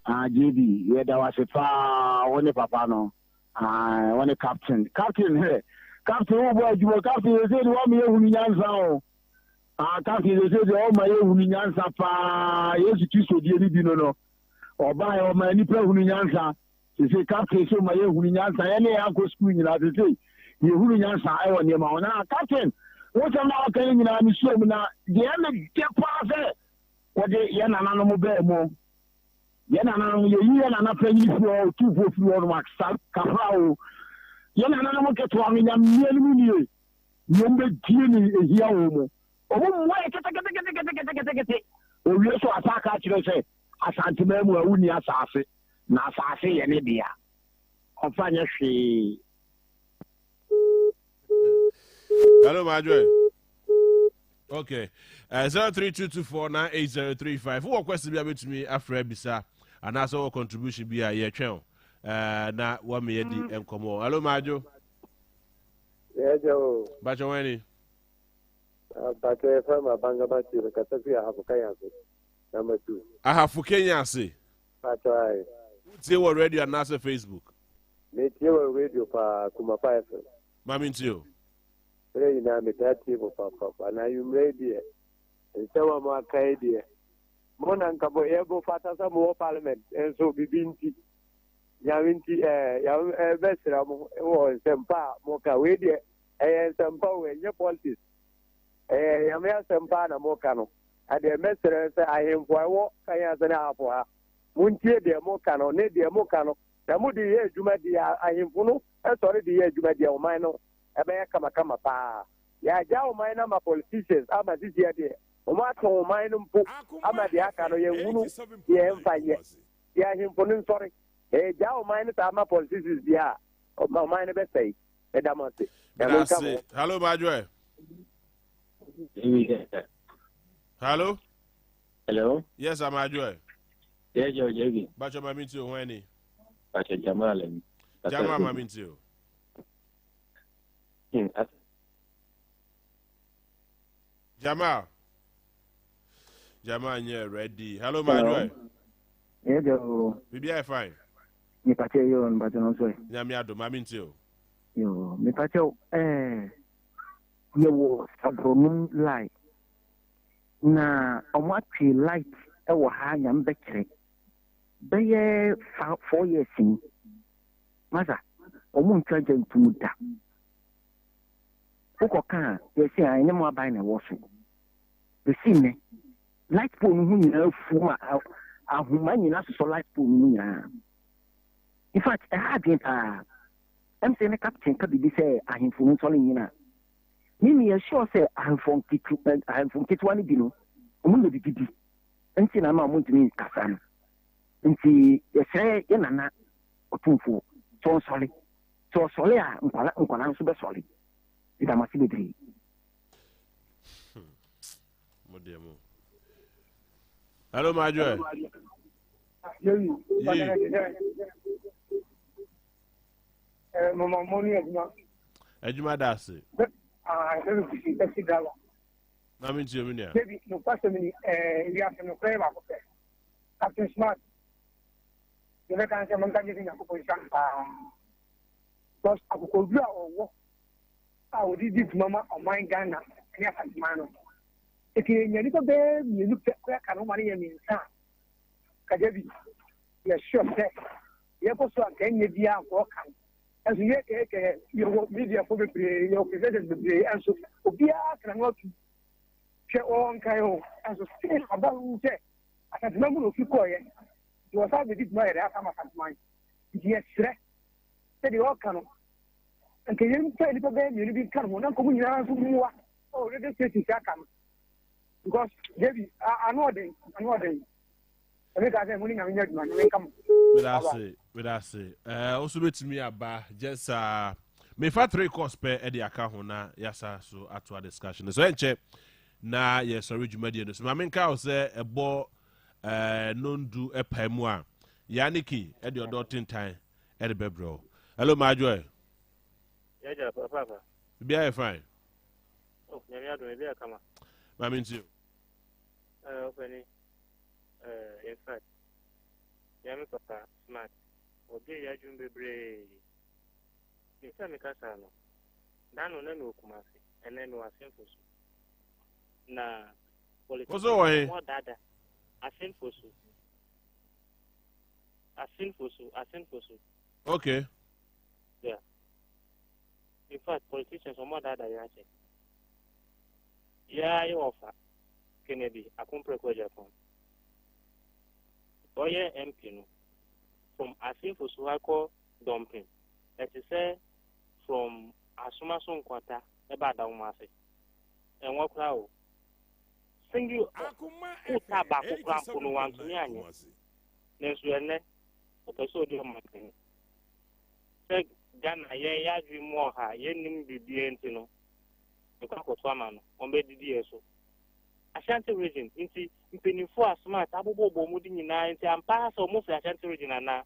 Speaker 5: JB, yeah, that was a far one papa no. One captain. Captain here. Captain boy, you were captain, you said one me hu nyanza. Captain, you said all my hu nyanza pa. Yes, you so die ni bi no. Oba o ma ni pra hu nyanza. You say captain so my hu nyanza. Any anko school ni na say. You hu nyanza I want ma na captain. What am I telling you now? I'm sure now. The end get past what the Yana no be more. Yana, you and an apprentice for 2 for 4 marks. Capao. Yana no get to me. I'm nearly number 10 here. Oh, wait, get. Oh, you so attack at you say. Asantimem were only assassin. Nasasi and India. Of she.
Speaker 1: Hello, Maadwo. Okay. 0322498035. Who question be to me after Bisa and also what contribution be a year channel. Na what me di enkomo. Hello, Maadwo.
Speaker 4: Yeah, Joe.
Speaker 1: Bacho wani.
Speaker 4: Bake from Bangabati, the Katafi Afukaya. Number 2.
Speaker 1: I have for Kenya say.
Speaker 4: Patrai.
Speaker 1: Say what radio and NASA Facebook.
Speaker 4: Make your radio for Kumapa.
Speaker 1: Mami too.
Speaker 4: Very na me that table papa na you ready and so mo kai dia mo nan ka bo ebo fata sa mo parliament and so bibinti ya winti ya besra mo o sempa mo ka we dia sempa we nye politics ya me sempa na mo ka no ade mesra se ahemfo awo kan ya se na afo ha muntie de mo ka no ne de mo ka no na mo de ye adwuma dia ahemfo no e sori de ye adwuma dia o man no ebe kama pa ya jawo mai na ma politicians ama didi ade o ma to mai no mpo ama de aka no ye wunu ye mfaye ya himpo no sorry jawo mai no ta ma politicians dia o ma mai no be say e da mo se
Speaker 1: hello Maadwo. Hello. Yes, I'm Maadwo.
Speaker 5: Yeah, Joe.
Speaker 1: Bacho mami too when
Speaker 5: Bacho Jamal
Speaker 1: mami too. Jamal, yeah, ready. Hello, Maadwo.
Speaker 5: Yeah, Joe.
Speaker 1: We be fine.
Speaker 5: Me pache yo on bacho no so.
Speaker 1: Nyamiado, mami too.
Speaker 5: Yo, me pache ye wo sabronum light. Na omwatwe light e wo ha nyam bekere. Be ye 4 years in. Maza, omun traje ntumuda. Ukoka yesi anya mo abai na wo so the scene light pole hu nyina fuma ahuma nyina so light pole hu nyina in fact I had it am saying captain ka bi say ahimfo no so nyina ni sure say ahimfo kitu ani bi no omu na bibidi nti na ma mo ntimi kasa no nti yesre ye nana otumfo so sole a nkwala so be sole ida masibedri
Speaker 1: modemo. Hello Maadwo.
Speaker 6: Mama moni
Speaker 1: Ejuma dase. Na me ntie me nia.
Speaker 6: Maybe no question me we have no prayer about it. Captain Smart. You can say man can you think position because I could do or I would this mama on my Ghana and yes man. If you little bit you look at where can money and inside. Kajabi. Yes, sure. You also can media work as you media for the your president and so Obia cannot share on Kayo as a state about who said, I can't remember if you call it. You was out with this my mind. Yes, sir. Said you all can. And can you tell little bit you be come on, come here to me? Oh, let us say to come. Because, Debbie, I know they. I got them winning and man. Come.
Speaker 1: With us, also with me about just me for 3 course per Eddie Akahona, yasa, so at our discussion. So, check na yes, original. So, my main cow say a ball non do a pemwa. Yaniki, at your daughter time, Eddie Bebro. Hello, Maadwo.
Speaker 7: Yeah, Papa.
Speaker 1: Be fine.
Speaker 7: Oh, maybe Akoma.
Speaker 1: I mean, you.
Speaker 7: Opening. In fact, Yami Papa, smart. Obi ya jumbe bre. Nisa mikasano. Dano nenu kumasi. Enenu asinfusu. Na politics. More dada. Asinfusu.
Speaker 1: Okay.
Speaker 7: Yeah. In fact, politicians are more dada yache. Yeah, you offer. Kennedy, Akumpre kwa Japan. Oye MP no. From Asinfusu hako dumping. That is from Asuma Sonkwata eba da umase. And what crowd? Single utaba kukram kuno wantu nyanye. Nensuene opeso di omake. Seg Ghana ye ya dwi mo ha ye nim bibie enti no. Ekwa kotwa ma no. Ombe didi eso. Ashanti region inti mpenifo asmart abobo mu di nyina inti ampa so mu fi Ashanti region ana.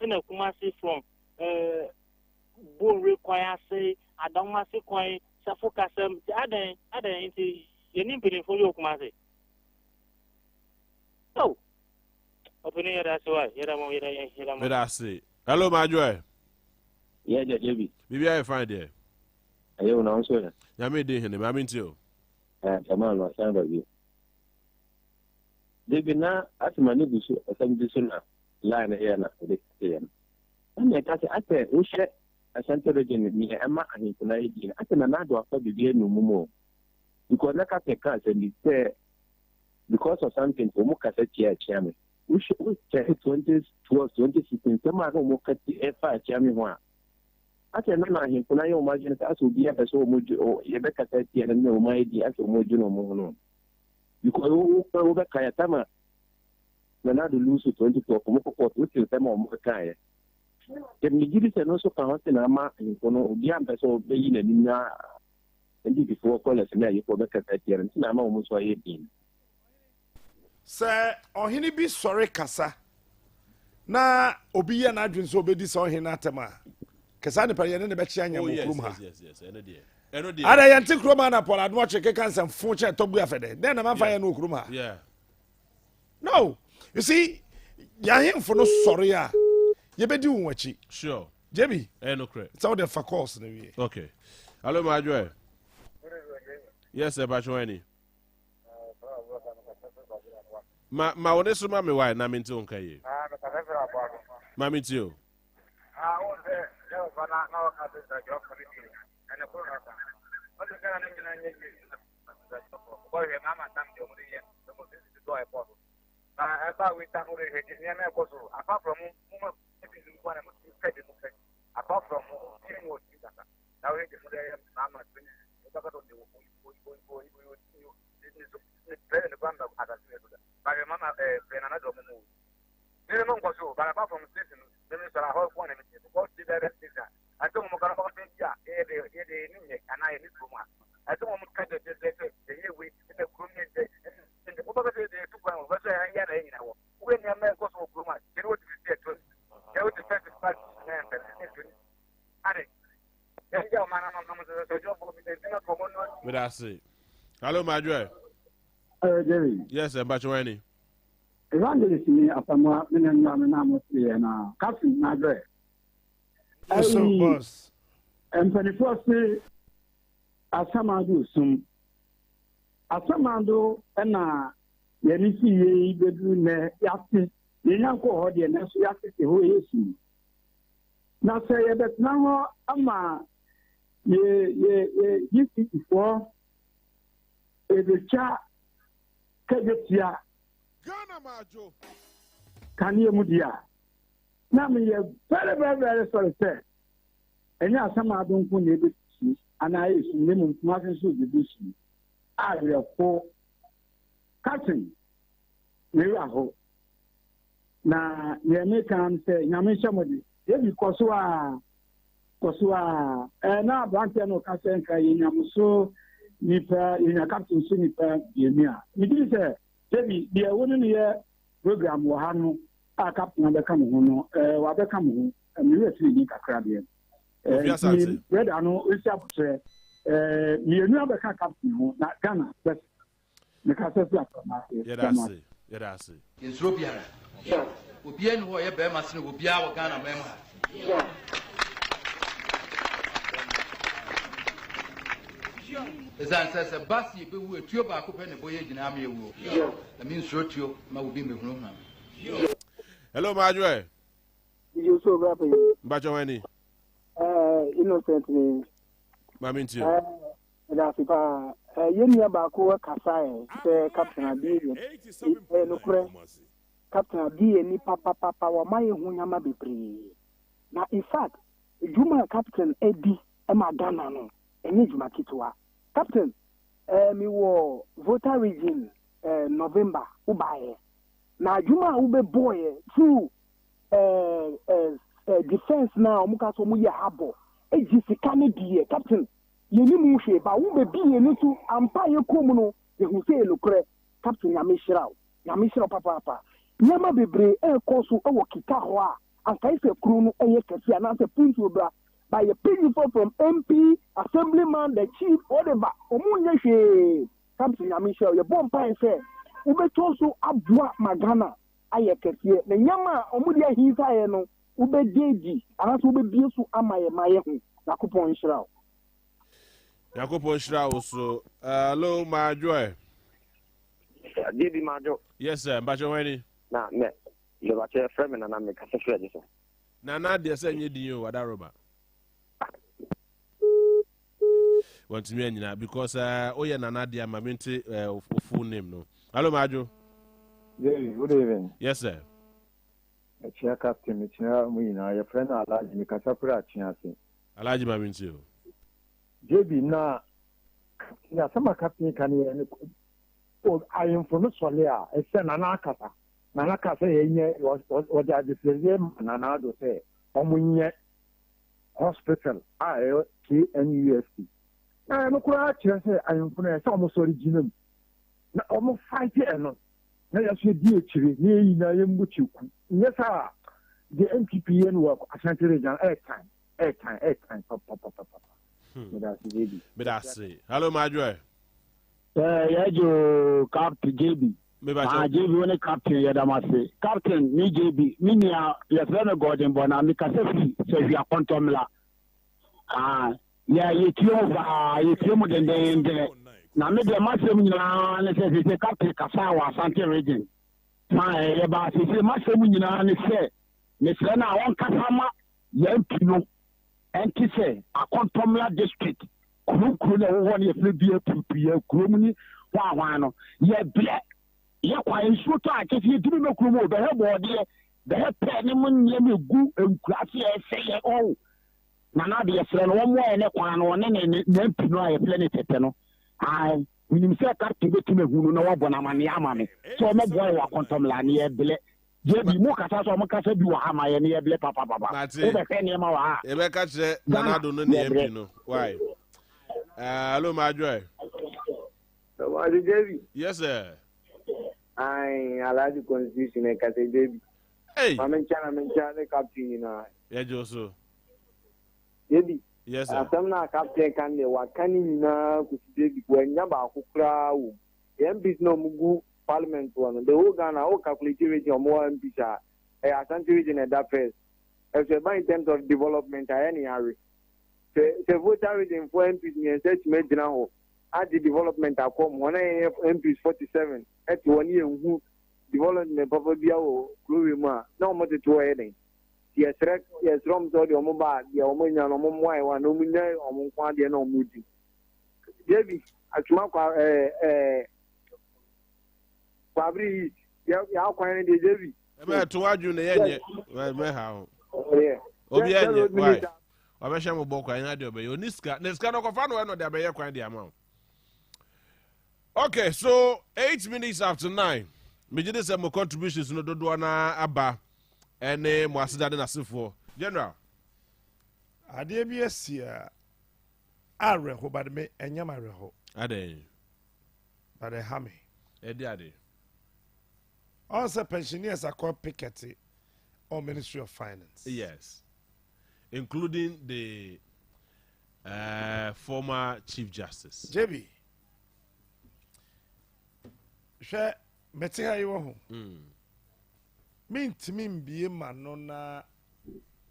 Speaker 7: Na Kumasi from bon require say adamasi kwai safoka sem aden inti yeni mpenifo yo Kumasi. Oh. Open here that's why. Here
Speaker 1: I say. Hello, Maadwo.
Speaker 5: Yeah, Debbie.
Speaker 1: Bibi I find there.
Speaker 5: Ayo na onso na.
Speaker 1: Ya me dey hene, ma me ntio.
Speaker 5: Come on, stand by you. Debbie na asima ni busu, asam busu na line here na de here. Na ka se ate wo hye Ashanti region ni ema ahinkuna yi na ate na Maadwo afa bibi enu mumo. Because na ka te ka se ni say because of something omo ka se chia me. We should 2012, 2016, some are going to F5 Chammy. I can not him when I imagine that will be a so much or Rebecca said, and no, my idea as a modular mono. Because over Kayatama, when I lose 24, which is them on Mokaya. The Nigis and also Kahotan Ama in Kono, Diamba so being and before callers and you for the Katatia and Nama almost 18.
Speaker 2: Sir, ohini bi sore kasa na obi ya na adwin so obedi so ohini atema kasa ne pare ne be chia nya mo krum ha
Speaker 1: Yes, eno de
Speaker 2: ada ya nti krum na pola no che ke kansa fu che tobu afede den na ma fa ya no krum ha
Speaker 1: yeah.
Speaker 2: No, you see ya himfo no sore ya ye bedi wo achi
Speaker 1: Sure.
Speaker 2: jebi
Speaker 1: No credit.
Speaker 2: so the for course na wi
Speaker 1: Okay. Hello, Maadwo. Yes, Ebachwani. Ma wone so ma me why na me nti onka ye. Ma me ti o. But I say, Hello, Maadwo.
Speaker 8: Jerry.
Speaker 1: Yes, Mbachwani.
Speaker 8: Evangelist ni Akoma na Captain Maadwo.
Speaker 2: Yes, sir, boss.
Speaker 8: And 24 Asamado sum. Asamado na yenisi ye bedu ne yati. Yenyanko hodi na so yati ho yesu. Na se ye betna ho ama ye yisi before ebecha kejetia
Speaker 3: Ghana Maadwo.
Speaker 8: Kanye Mudia. Now, me very, very, very sorry, sir. And now, some I don't put it, and I is minimum nothing should be this. I will for cutting. Maybe I hope. Now, the American say, Yami somebody, because and now, Bantiano Casenka in Yamuso, Nipa, in a captain, Sunipa, Yemia. It is a Debbie, the woman here program Wahano. A captain abeka mo no wabeka mo me we tiri ni kakra de red ano isi abutre me enu abeka captain ho na Ghana but me ka se fi akoma
Speaker 1: Yeah, that's it.
Speaker 9: Insuro biara. Obi en ho ye be ma sene obi a wo Ghana mema. Ezan se basi be wu etuo ba ko pe ne boye gina am ewu. Na mi insuro tuo ma obi me hunu hunu.
Speaker 1: Hello, Maadwo.
Speaker 6: You so happy.
Speaker 1: Mbachwani.
Speaker 6: Innocent me.
Speaker 1: Maminti.
Speaker 6: That's pa yenya ba ko kasa e captain abi no kure captain abi ni papa wa mai hu nyama bebre. Na in fact, Juma captain Eddie e ma Ghana no enye Juma kitwa. Captain mi wo voter region November ubaye. Na Juma ube boy through defense now muka so mu ye habo ejisika ne die captain yeni mu hwe ba ube bi yeni tu ampa ye kom no ye hu se lokre captain nyamishira papa nyama bebre koso e wo kita ho a anka ise kru no eye kesi ana se puntu bra by a people from MP assemblyman the chief whatever omunye hwe captain nyamishira ye bompa ise ubetoso abua magana ayeketie na nyama omudi ahinsa ye no ubejeji anaso ubebiesu amaye maye hu yakopon nshirawo
Speaker 1: So hello Maadwo.
Speaker 10: Didi Maadwo.
Speaker 1: Yes sir, Mbachwani.
Speaker 10: Na me le bache frame na me ka se frede so.
Speaker 1: Na de say nye din o wadaroba. Want me nyina because oye na de amamente full name no. Hello, Maadwo.
Speaker 11: Jerry, good evening.
Speaker 1: Yes, sir.
Speaker 11: Chia captain, Chia Muina, your friend Alaji, Mikasapura, Chiasi.
Speaker 1: Alaji Maminti.
Speaker 11: JB, na some captain can I am from Solia, a son Nanakasa. Nanakasa was the same Nanado say, Omunya Hospital, KNUST. I am a crack, I am from almost original. Almost 5 years. Na ya so di echire na yi na ye mbuchiku nyesa the NPPN work Ashanti region airtime papa
Speaker 1: me da say hello Maadwo.
Speaker 5: Yajo captain JB JB woni captain ya da mase captain ni JB ni nia ya frame Gordon bona mi ka sefi se wi akontomla ya yetio mo dende na me de masem nyina ne se captain kasa wa Asante region ma ye ba se masem nyina ne se me se na won kasa ma ya mpino enti se akontomla district kuru na wo ne fle bia pupia kuru mu ni wa no ye ble ye kwa nsu to akesi dimi no kuru mu be he bode be he pe ne mu nye me gu enkurase e se ye o na de ye fle no wo mo ne kwa no ne mpino a ye fle ne tete no ai minim se captain betime hunu na wo bona mane amame so mo boy wa kontomla ne ye ble je bi mo kasa so mo kasa bi wa ha ma ye ne ye ble papa o be fe ne ma wa ha
Speaker 1: e be ka che na do no ne MP no why hello Maadwo. Yes sir.
Speaker 4: Ai alaji constitution e ka se baby
Speaker 1: hey
Speaker 4: menchana captain na
Speaker 1: yeah Joso
Speaker 4: baby
Speaker 1: Yes, sir.
Speaker 10: Asam na captain kan de wakani nyina kuside bi wanya ba akukra wo. MPs no mugu parliament one. The whole Ghana all calculate region more MPs are Ashanti region at that first. As in terms of development, any hurry. The voter region for MPs near such made now. At the development, I come one MPs 47 at 1 year who development probably Glorima, no more to 2 heading. Yes, Rom told your mobile, the Omonian, Omoy, one nominate, Omonquan, no moody. David, at Maka, Fabri, how can I David?
Speaker 1: About to argue in the end, how? Obianye, why? Abesha mo boko ina de obey. Oniska, neska no kofa no no de abeye kwan de amount. Okay, so 8 minutes after 9. Me gide say mo contributions no dodo na aba ene mo asida na sefo. General.
Speaker 2: Ade bi asia areho bade me enyam areho.
Speaker 1: Ade.
Speaker 2: Bade hame.
Speaker 1: Ade.
Speaker 2: Also pensioners are called Piketty or Ministry of Finance.
Speaker 1: Yes. Including the former Chief Justice.
Speaker 2: JB. She meti ha yi wo ho. Mintimi mbie ma no na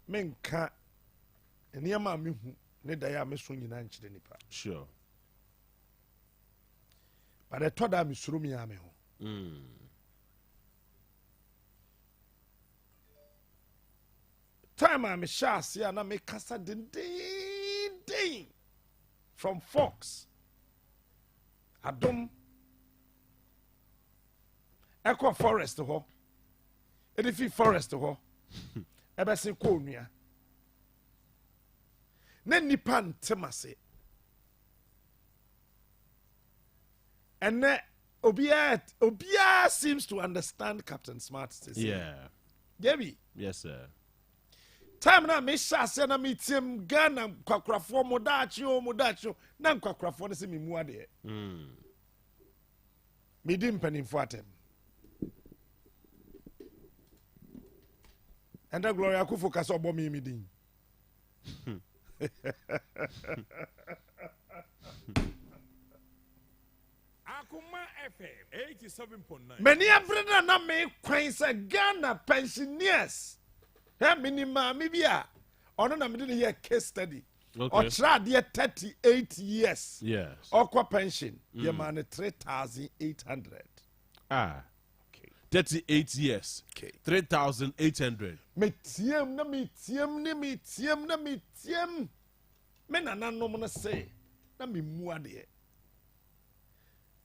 Speaker 2: menka eniyama me hu ne da ya me so nyina nkyere nipa.
Speaker 1: Sure.
Speaker 2: But I thought that me suru mi ya me ho. Time I'm shas ya na me kasa din from Fox Adom Echo Forest ho Edifi Forest ho Ebese ko nua na nipa ntemase and Obia seems to understand Captain Smart.
Speaker 1: Yeah.
Speaker 2: Debbie.
Speaker 1: Yes, sir.
Speaker 2: Time na me shase na me tiem Ghana kwakrafo modachi na kwakrafo ne se me mu ade. Me di mpanimfo atem. And the Gloria Kufu kaso obo me din.
Speaker 3: Akoma FM 87.9.
Speaker 2: Many abreda na me kwan se Ghana pensioners. He minima me bia. Ono na me dey here case study.
Speaker 1: Okay.
Speaker 2: Or try there 38 years.
Speaker 1: Yes.
Speaker 2: Okwa pension. Ye man 3,800.
Speaker 1: Ah.
Speaker 2: Okay.
Speaker 1: 38 years.
Speaker 2: Okay.
Speaker 1: 3,800.
Speaker 2: Me tiem. Me nana no mo say na me mu ade.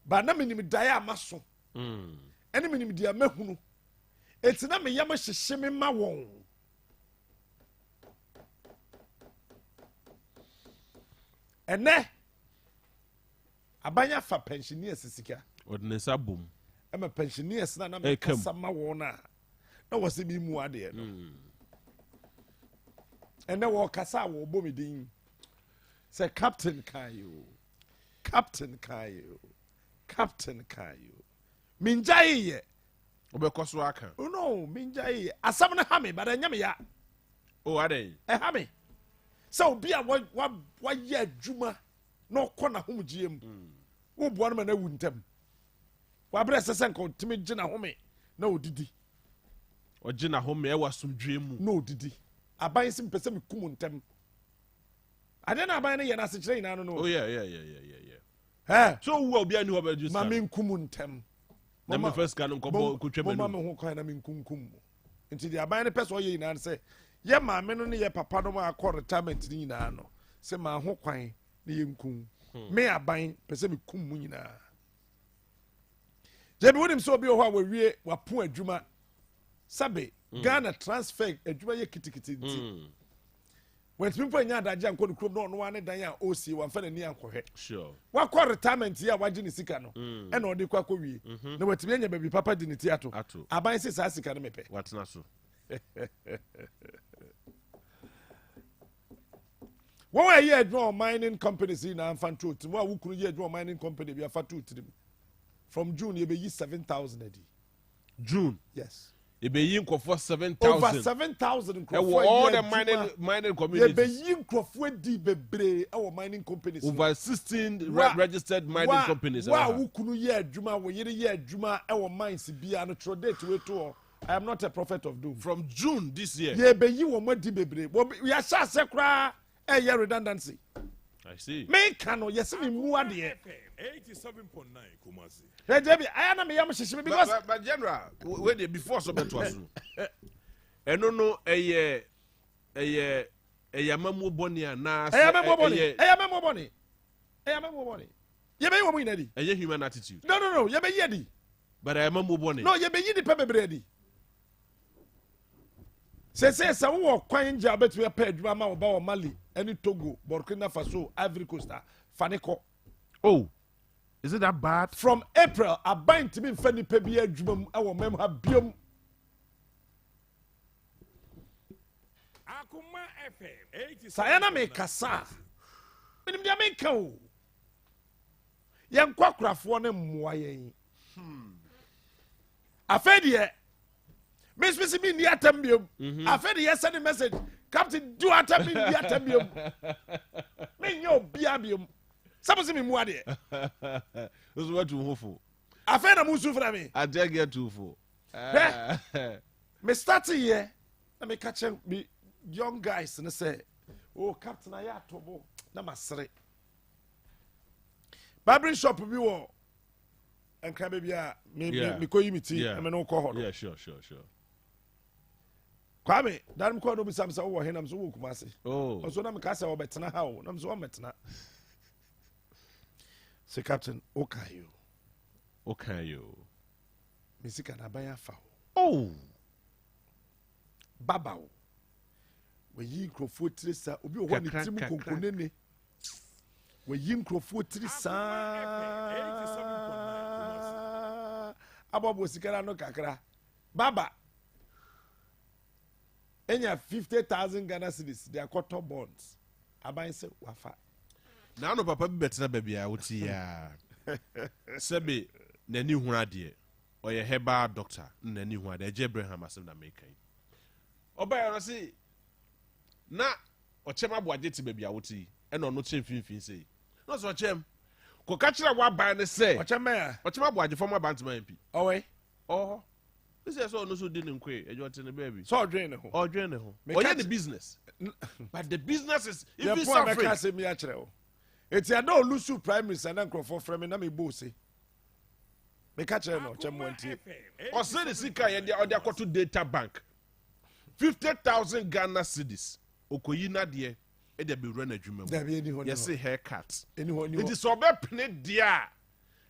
Speaker 2: Ba na me nim daya amaso. Ene me nim dia mahunu. Eti na me yam hyehye me ma won. Ene abanya fa pensioners sika.
Speaker 1: Ordinance boom.
Speaker 2: Ema pensioners na me kasa ma won na wose bi mu ade no. Ene wo kasa wo bo me din. Say Captain Kayo. Minjai ye.
Speaker 1: Obekoso aka.
Speaker 2: Oh no, minjai. Asam na hame, but anyame ya.
Speaker 1: Oh, ade.
Speaker 2: Hame. So be a wa ye adwuma no kona hom giem. Wo boa no na wuntem. Wa bre sesen ko timi gina home na odidi.
Speaker 1: O gina home e wasumdwe mu.
Speaker 2: Na odidi. Aban sim pese me kum ntem. Ade na aban na ye na se kire ina no.
Speaker 1: Oh yeah. So who will be any over just.
Speaker 2: Mama nkum ntem.
Speaker 1: Mama first can ko kutweme.
Speaker 2: Mama ho kwan na me nkum. Nti di aban ne pese o ye ina se ye maame no ne ye papa no ma akọ retirement ni ina no. Se ma ho kwan ne ye nkum. Me aban pese me kum mu ina. Jebi wonim so obi o ho a wawie wapo adwuma. Sabe Ghana transfer adwuma ye kitikiti nti. When people nya daje anko no krom no no ane dan a osi wan fa na ni ankohwe.
Speaker 1: Sure.
Speaker 2: Wa kọ retirement ya waje ni sika no. E na odi kwa wie. Na watimi anya baby papa di ni ti ato. Aban se sa sika no mepe.
Speaker 1: Watna so.
Speaker 2: Wo wa ye adwuma mining companies na amfa nto tim wa wukuru ye adwuma mining company bi afa to tim. From June you be 7,000 a day.
Speaker 1: June.
Speaker 2: Yes.
Speaker 1: Ebeyi nkofo 7,000.
Speaker 2: Over 7,000
Speaker 1: nkrofo. All the mining communities.
Speaker 2: Ebeyi nkrofo di bebre our mining companies.
Speaker 1: Over 16 registered mining companies.
Speaker 2: Wa wukunu ye adwuma, wo yire ye adwuma our mines bia no tro date we to. I am not a prophet of doom.
Speaker 1: From June this year.
Speaker 2: Ye beyi wo mo di bebre. We are sha se kra ye redundancy.
Speaker 1: I see.
Speaker 2: Me kano yes me mu ade.
Speaker 3: 87.9 Kumasi.
Speaker 2: Debi I am me yam hihime because
Speaker 1: but general when they before so beto aso. Eno no eye mamu boni ana
Speaker 2: eye mamu boni. Ye beyi wo mu ina di.
Speaker 1: Eye human attitude.
Speaker 2: No, ye beyi di.
Speaker 1: But eye mamu boni.
Speaker 2: No, ye beyi di pe bebre di. Say wo kwan nja betu ya pa adwuma ma wo ba wo Mali, any Togo, Burkina Faso, Ivory Coast, Faniko.
Speaker 1: Oh. Is it that bad?
Speaker 2: From April, I bind to me fanny pebi adwuma wo mem ha biom.
Speaker 3: Akoma FM 87.
Speaker 2: Sayana me kasa. Minim dia me ka o. Yen kwakrafo ne mmoa yen. Afedie Miss me ni atambium. Afedie yes send message. Captain do atambi ni atambium. Me nyo biabium. Suppose me mu ade.
Speaker 1: Those what to hopeful.
Speaker 2: Afena musu fra me.
Speaker 1: I dare get too full.
Speaker 2: Me start here. Na me catch me young guys and say, "Oh, Captain aya tobo na masre." Barbering shop bi wo. Enka baby me ko yimiti e me no ko ho.
Speaker 1: Yeah, sure.
Speaker 2: Kwame, dan ko no bi sam say wo he nam so wo Kumasi.
Speaker 1: Oh.
Speaker 2: So na me ka say wo betena ha wo, nam so wo metena. Say Captain, okay you. Misika na ban afa.
Speaker 1: Oh.
Speaker 2: Baba wo. We yi nkrofo trisa, obi wo ni tim konkonene. We yi nkrofo trisa. Abobo sikara no kakra. Baba. Enya 50,000 Ghana cedis, they are quarter bonds. Aban se wafa.
Speaker 1: Na no papa bi betena ba bia wuti ya. Sebe nani hu ade. Oye herbal doctor, nani hu ade. Je Abraham asem na make yi. Oba ya no se na ochema boaje ti ba bia wuti. E no no chem finfin sei. No so chem. Ko ka kira wa ban ne se. Ochema boaje former bantman MP.
Speaker 2: Owe.
Speaker 1: Oh. This is so no so din nkwe ejo ne baby.
Speaker 2: So odwen ne ho.
Speaker 1: Oye the business. But the business is if you
Speaker 2: suffering.
Speaker 1: suffering.
Speaker 2: Make say me akere o. Eti ada olusu prime minister na nkrofo frame na me bo se. Me ka kere no chem wanti.
Speaker 1: O say the sika ye dey akoto data bank. 50,000 Ghana cedis. Okoyi na de e dey be run adwuma mu. Yes say haircut. It is so be pene dia.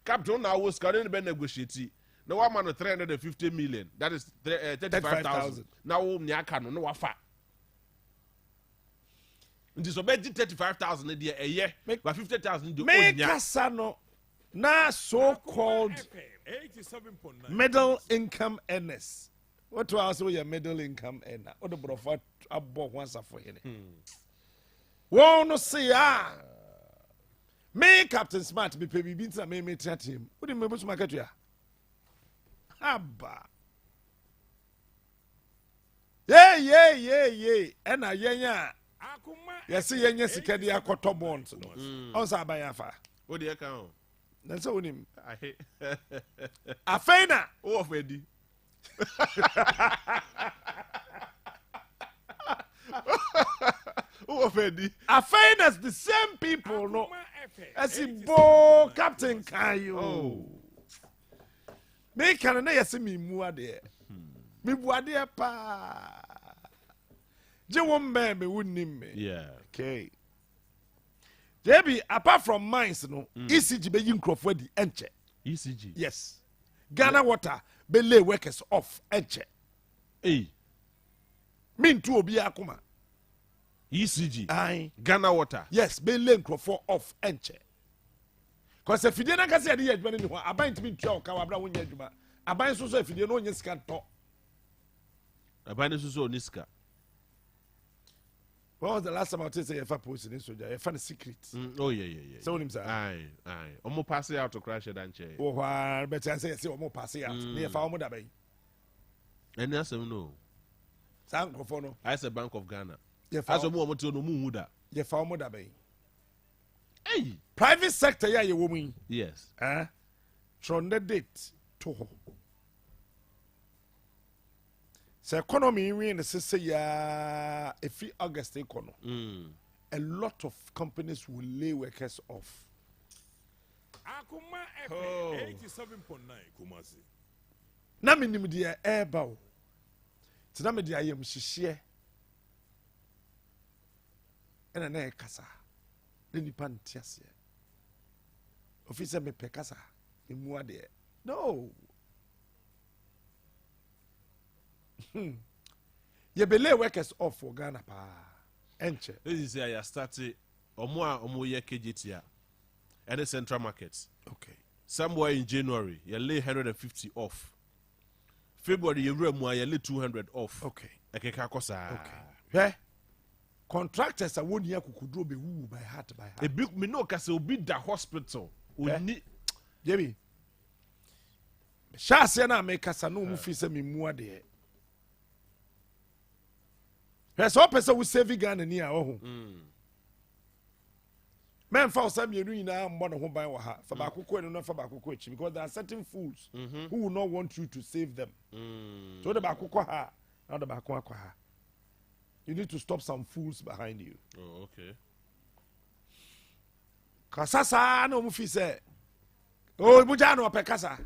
Speaker 1: Captain na wo ska no be negotiate. No one man 350 million. That is 35,000. Now ni aka no wafa. Nti so be 35,000 dey a year. But 50,000 do onya.
Speaker 2: Me kasa no na so called middle income earners. What was your middle income earner? What the brofat abo wansa for here. Won no say me Captain Smart be pay bi ntina me chat him. What do me busu market ya? Abba. Yeah. Ena yenya. Yes, yenya sika di akoto bonds no. Onsa aban afa.
Speaker 1: Wo de ka ho.
Speaker 2: Na so wonim.
Speaker 1: Ahe.
Speaker 2: Afena.
Speaker 1: Wo ofedi. Wo ofedi.
Speaker 2: Afena's the same people no. As bo Captain Kayo.
Speaker 1: Oh.
Speaker 2: Me kan na yesi mi mu ade. Me bu ade pa. Je won me wunnim me.
Speaker 1: Yeah.
Speaker 2: Okay. Debi apart from mines no, ECG be yin crofo di enche.
Speaker 1: ECG.
Speaker 2: Yes. Ghana Water be lay workers off enche.
Speaker 1: Hey.
Speaker 2: Min tu obi Akoma.
Speaker 1: ECG.
Speaker 2: Aye.
Speaker 1: Ghana Water.
Speaker 2: Yes, be lay crofo off enche. Cause if you didn't get the adwuma ni ho, aban timi ntwa o ka wa bra wonya adwuma. Aban so if you no nya sika to.
Speaker 1: Aban so niska.
Speaker 2: When was the last time I told you you post in soldier? You found a secret.
Speaker 1: Oh yeah.
Speaker 2: So him say.
Speaker 1: Aye. Omo pass out to crash it and chair.
Speaker 2: Oh, but I say omo pass out. Near fa omo da bay.
Speaker 1: And yes, no.
Speaker 2: Sankofono.
Speaker 1: I said Bank of Ghana.
Speaker 2: As
Speaker 1: a moment to no muda.
Speaker 2: You found more that bay.
Speaker 1: Hey,
Speaker 2: Private sector, yeah, you woman.
Speaker 1: yes.
Speaker 2: From the date to her. So economy in the sister ya if August economy. A lot of companies will lay workers off.
Speaker 3: Akoma FM 87.9 Kumasi.
Speaker 2: Na minim dia eba o. Tina me dia yem hihye. Ena na e kasa. Ne nipa ntiase. Officer me pe kasa. Emu ade. No. Ye be lay workers off for Ghana pa. Enche.
Speaker 1: This is I started omo ye KGT at the central markets.
Speaker 2: Okay.
Speaker 1: Somewhere in January, you lay 150 off. February, you lay 200 off.
Speaker 2: Okay.
Speaker 1: Okay.
Speaker 2: Hey. Contractors are one year could be woo by heart.
Speaker 1: A big me no kase obi da hospital. Oni
Speaker 2: Jimmy. Shasi na make us no mu fi se me mu ade. So person we save Ghana ni a ho. Men for some you na mbo no ho ban wa ha. For ba kokko no for ba kokko echi because there are certain fools who will not want you to save them. So the ba kokko ha, now the ba kokko ha. You need to stop some fools behind you.
Speaker 1: Oh, okay.
Speaker 2: Kasasa no mu fi se. Oh, mu ja no pe kasa.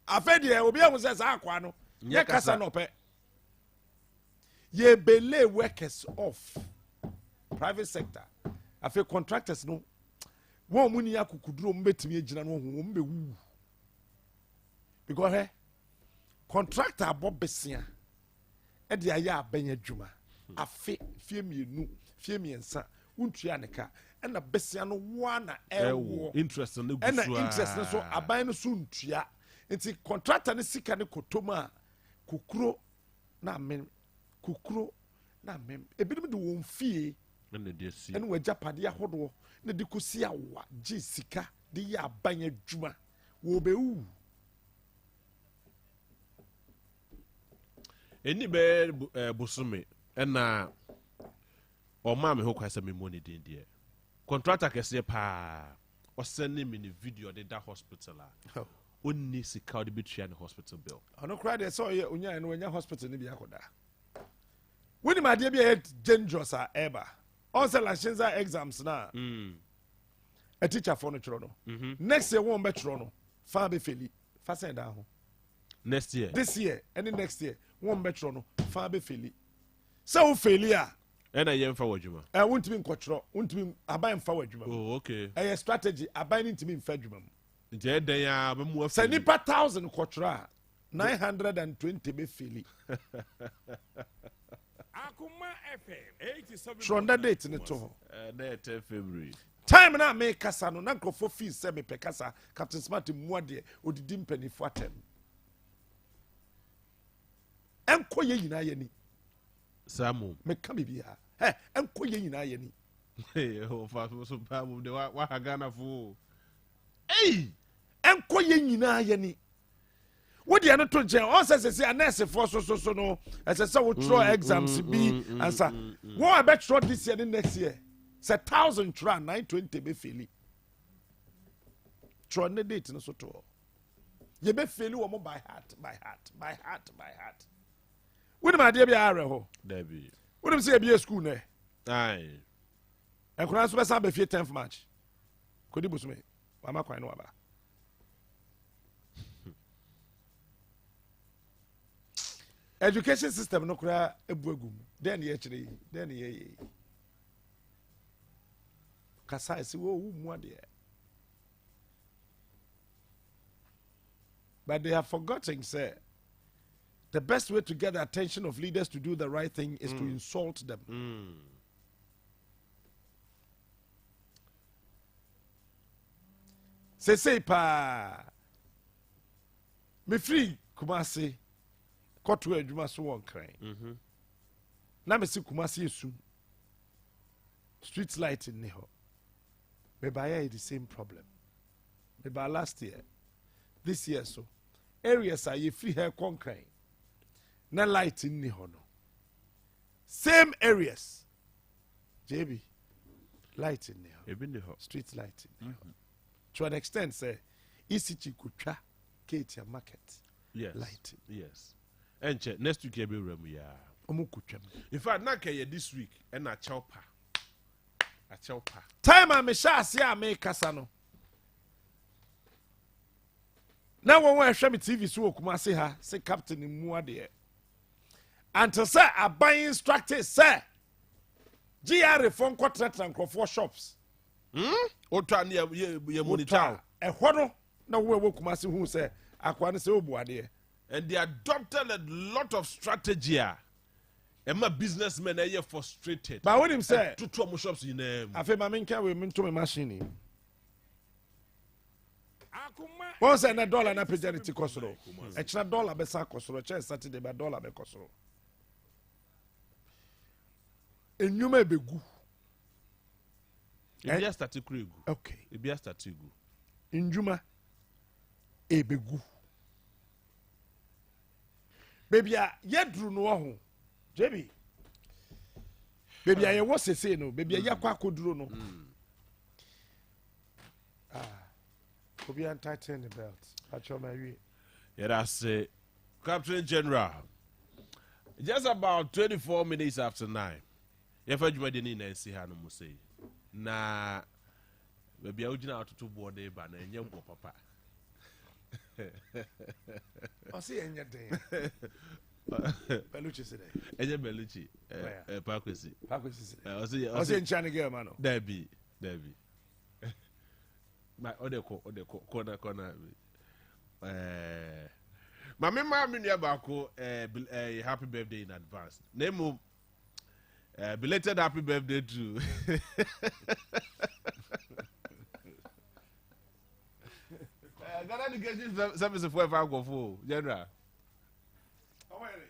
Speaker 2: Afedi e obi ehun se sa akwa no. Ye kasa no pe. Ye belay workers off private sector. Afi contractors no. Won mu ni akukuduro mbetimi agina no ho mbe wu. Because contractor abobesia e de aya abanya dwuma. Afi fie mienu, fie miensa, untua neka. Na besia no wana ewo
Speaker 1: interest no gusu.
Speaker 2: Na interest no so aban no so ntua. Nti contractor ne sika ne kotoma kukuro na men kukuro na mem ebinim de won fie
Speaker 1: na de si
Speaker 2: ene wajapade ahodo na de kosi awa gi sika de ya abanya dwuma wo be wu
Speaker 1: eni be busume na o ma me ho kwasa me money din de contractor kese pa o send me ni video de da hospital a onni sika de betria ne hospital bill
Speaker 2: ono kra de so ye onya no onya hospital ne bi akoda when my dear be dangerous ever on say license exams na a teacher for no chro no next year won be chro no fa be feli fa send down
Speaker 1: next year
Speaker 2: this year and the next year won be chro no fa be feli so failure
Speaker 1: and I am for wadjuma
Speaker 2: won't be nkochro won't be aban fa wadjuma
Speaker 1: oh okay
Speaker 2: a strategy aban ntimi mfa dwuma
Speaker 1: nje den ya be mu
Speaker 2: say nipa 1000 kochro 920 be feli
Speaker 3: Akoma FM 87.
Speaker 2: From that date in the to
Speaker 1: that February
Speaker 2: time na me kasa no na nkofo fees se me pekasa Captain Smart muade odidi mpanifo atem enko ye nyina ye ni
Speaker 1: Samu
Speaker 2: me ka bibia enko ye nyina ye ni
Speaker 1: oh fa so pa mu de wa Ghana fo
Speaker 2: enko ye nyina ye ni what the to nche on say a nurse for so no as say we throw exams be answer what I bet throw this year next year say 1000 try 920 be feli throw the date no so to ye be feli wo by heart what my dear be are ho
Speaker 1: Debbie
Speaker 2: what say be school ne
Speaker 1: aye
Speaker 2: and kura so be say be 10th March kodi busume wa makwan no aba education system no kura ebuagum then ye chire then ye kasa si wo mu ade but they have forgotten say the best way to get the attention of leaders to do the right thing is to insult them say pa me free Kumasi koto adwuma so won kran na me se Kumasi esu street light in ho me buy the same problem me buy last year this year so areas are you free hair concrete na light in ho no same areas JB light in there street light in there to an extent say ECG kutwa Katia market
Speaker 1: yes
Speaker 2: light
Speaker 1: yes and next week be rem ya
Speaker 2: omu kutwa
Speaker 1: in fact na kay this week and a chopper
Speaker 2: time I me sha ase a me kasa no na won wa hwe me TV so okuma se ha se captain mu ade until say aban instructed say GR phone contract and for shops
Speaker 1: oto na ye monitor
Speaker 2: ehwo no na wo kuma se hu say akwa ne se obu ade
Speaker 1: and they adopted a lot of strategy Emma businessmen are frustrated.
Speaker 2: But what him say?
Speaker 1: Two shops in them.
Speaker 2: I feel my main car will to my machine. One say na dollar na pejanity kosoro. Extra dollar be sa kosoro. Che Saturday be dollar be kosoro. Enyuma ebegu.
Speaker 1: Ebia start egu.
Speaker 2: Okay.
Speaker 1: Ebia start egu.
Speaker 2: Enyuma ebegu. Baby a yedru no ho. JB. Baby, I was say no. Baby, I kwa koduro no. Obi an tighten the belt. Actually, my way.
Speaker 1: Yeah, that's it. Captain General. Just about 24 minutes after 9. If I join the Nina and see how no say. Na baby, I would not to board a banner and young papa.
Speaker 2: I see any day. Belucci today.
Speaker 1: Eje Belucci. Pakwesi.
Speaker 2: I see in China girl man.
Speaker 1: Debbie. My other corner. My mama nua bako happy birthday in advance. Name belated happy birthday to Ghana Education Service for Franco General.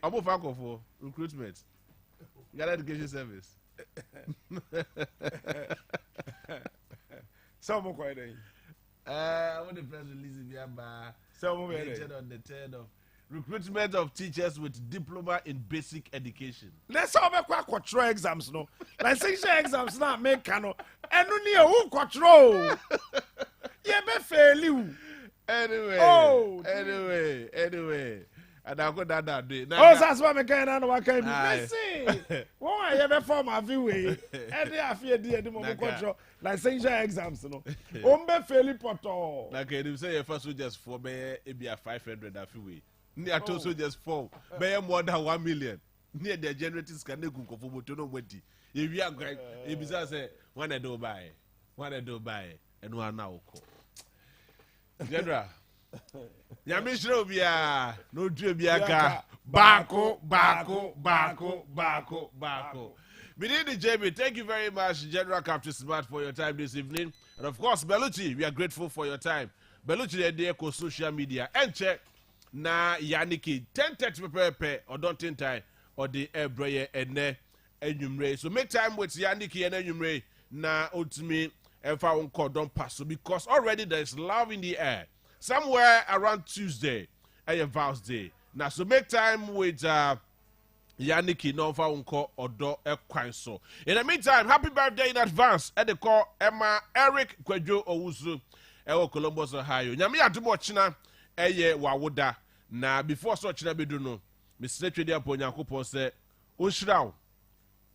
Speaker 1: I'm a Franco for recruitment. Ghana Education Service.
Speaker 2: Some quite
Speaker 1: I want the press release on the 3rd of recruitment of teachers with diploma in basic education.
Speaker 2: Let's all make control exams no. Like 6 exams now make cano. And no near who control. You be fail.
Speaker 1: Anyway. And I go that day.
Speaker 2: Oh, that's what I'm going on. What can you see? Why you ever form a view? And I fear the moment control. Like 6 exams no. Ombe fairly poto.
Speaker 1: Like you say, your first soldiers for me, it be a 500 a few way. Near two soldiers 4, bear more than 1 million. Near their generators can go for Motono Wendy. If you are great, if you say, one I do buy, and one now. General. Yamishro bia no biaka bako. We need the JB. Thank you very much, General Captain Smart, for your time this evening. And of course, Belucci, we are grateful for your time. Belucci, the Eco social media. And check na Yaniki 10:30 pepe or don't time or the Ebreye and Enyumre. So make time with Yaniki and Enyumre na ultimate if I won't call don't pass. So because already there is love in the air. Somewhere around Tuesday, a Vows Day. Now, so make time with Yaniki Nova Unko Odo Ekwanso. In the meantime, happy birthday in advance at the call Emma Eric Kwejo Owusu, Ewo Columbus, Ohio. Nyami Adumo China, Eye Wawuda. Na before so China Beduno, Mr. Trade upon Yakupo said, Unshrao,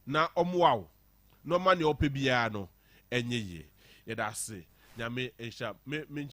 Speaker 1: na Omwao, no money opebiano, and ye. That's it. Nyame Esha, me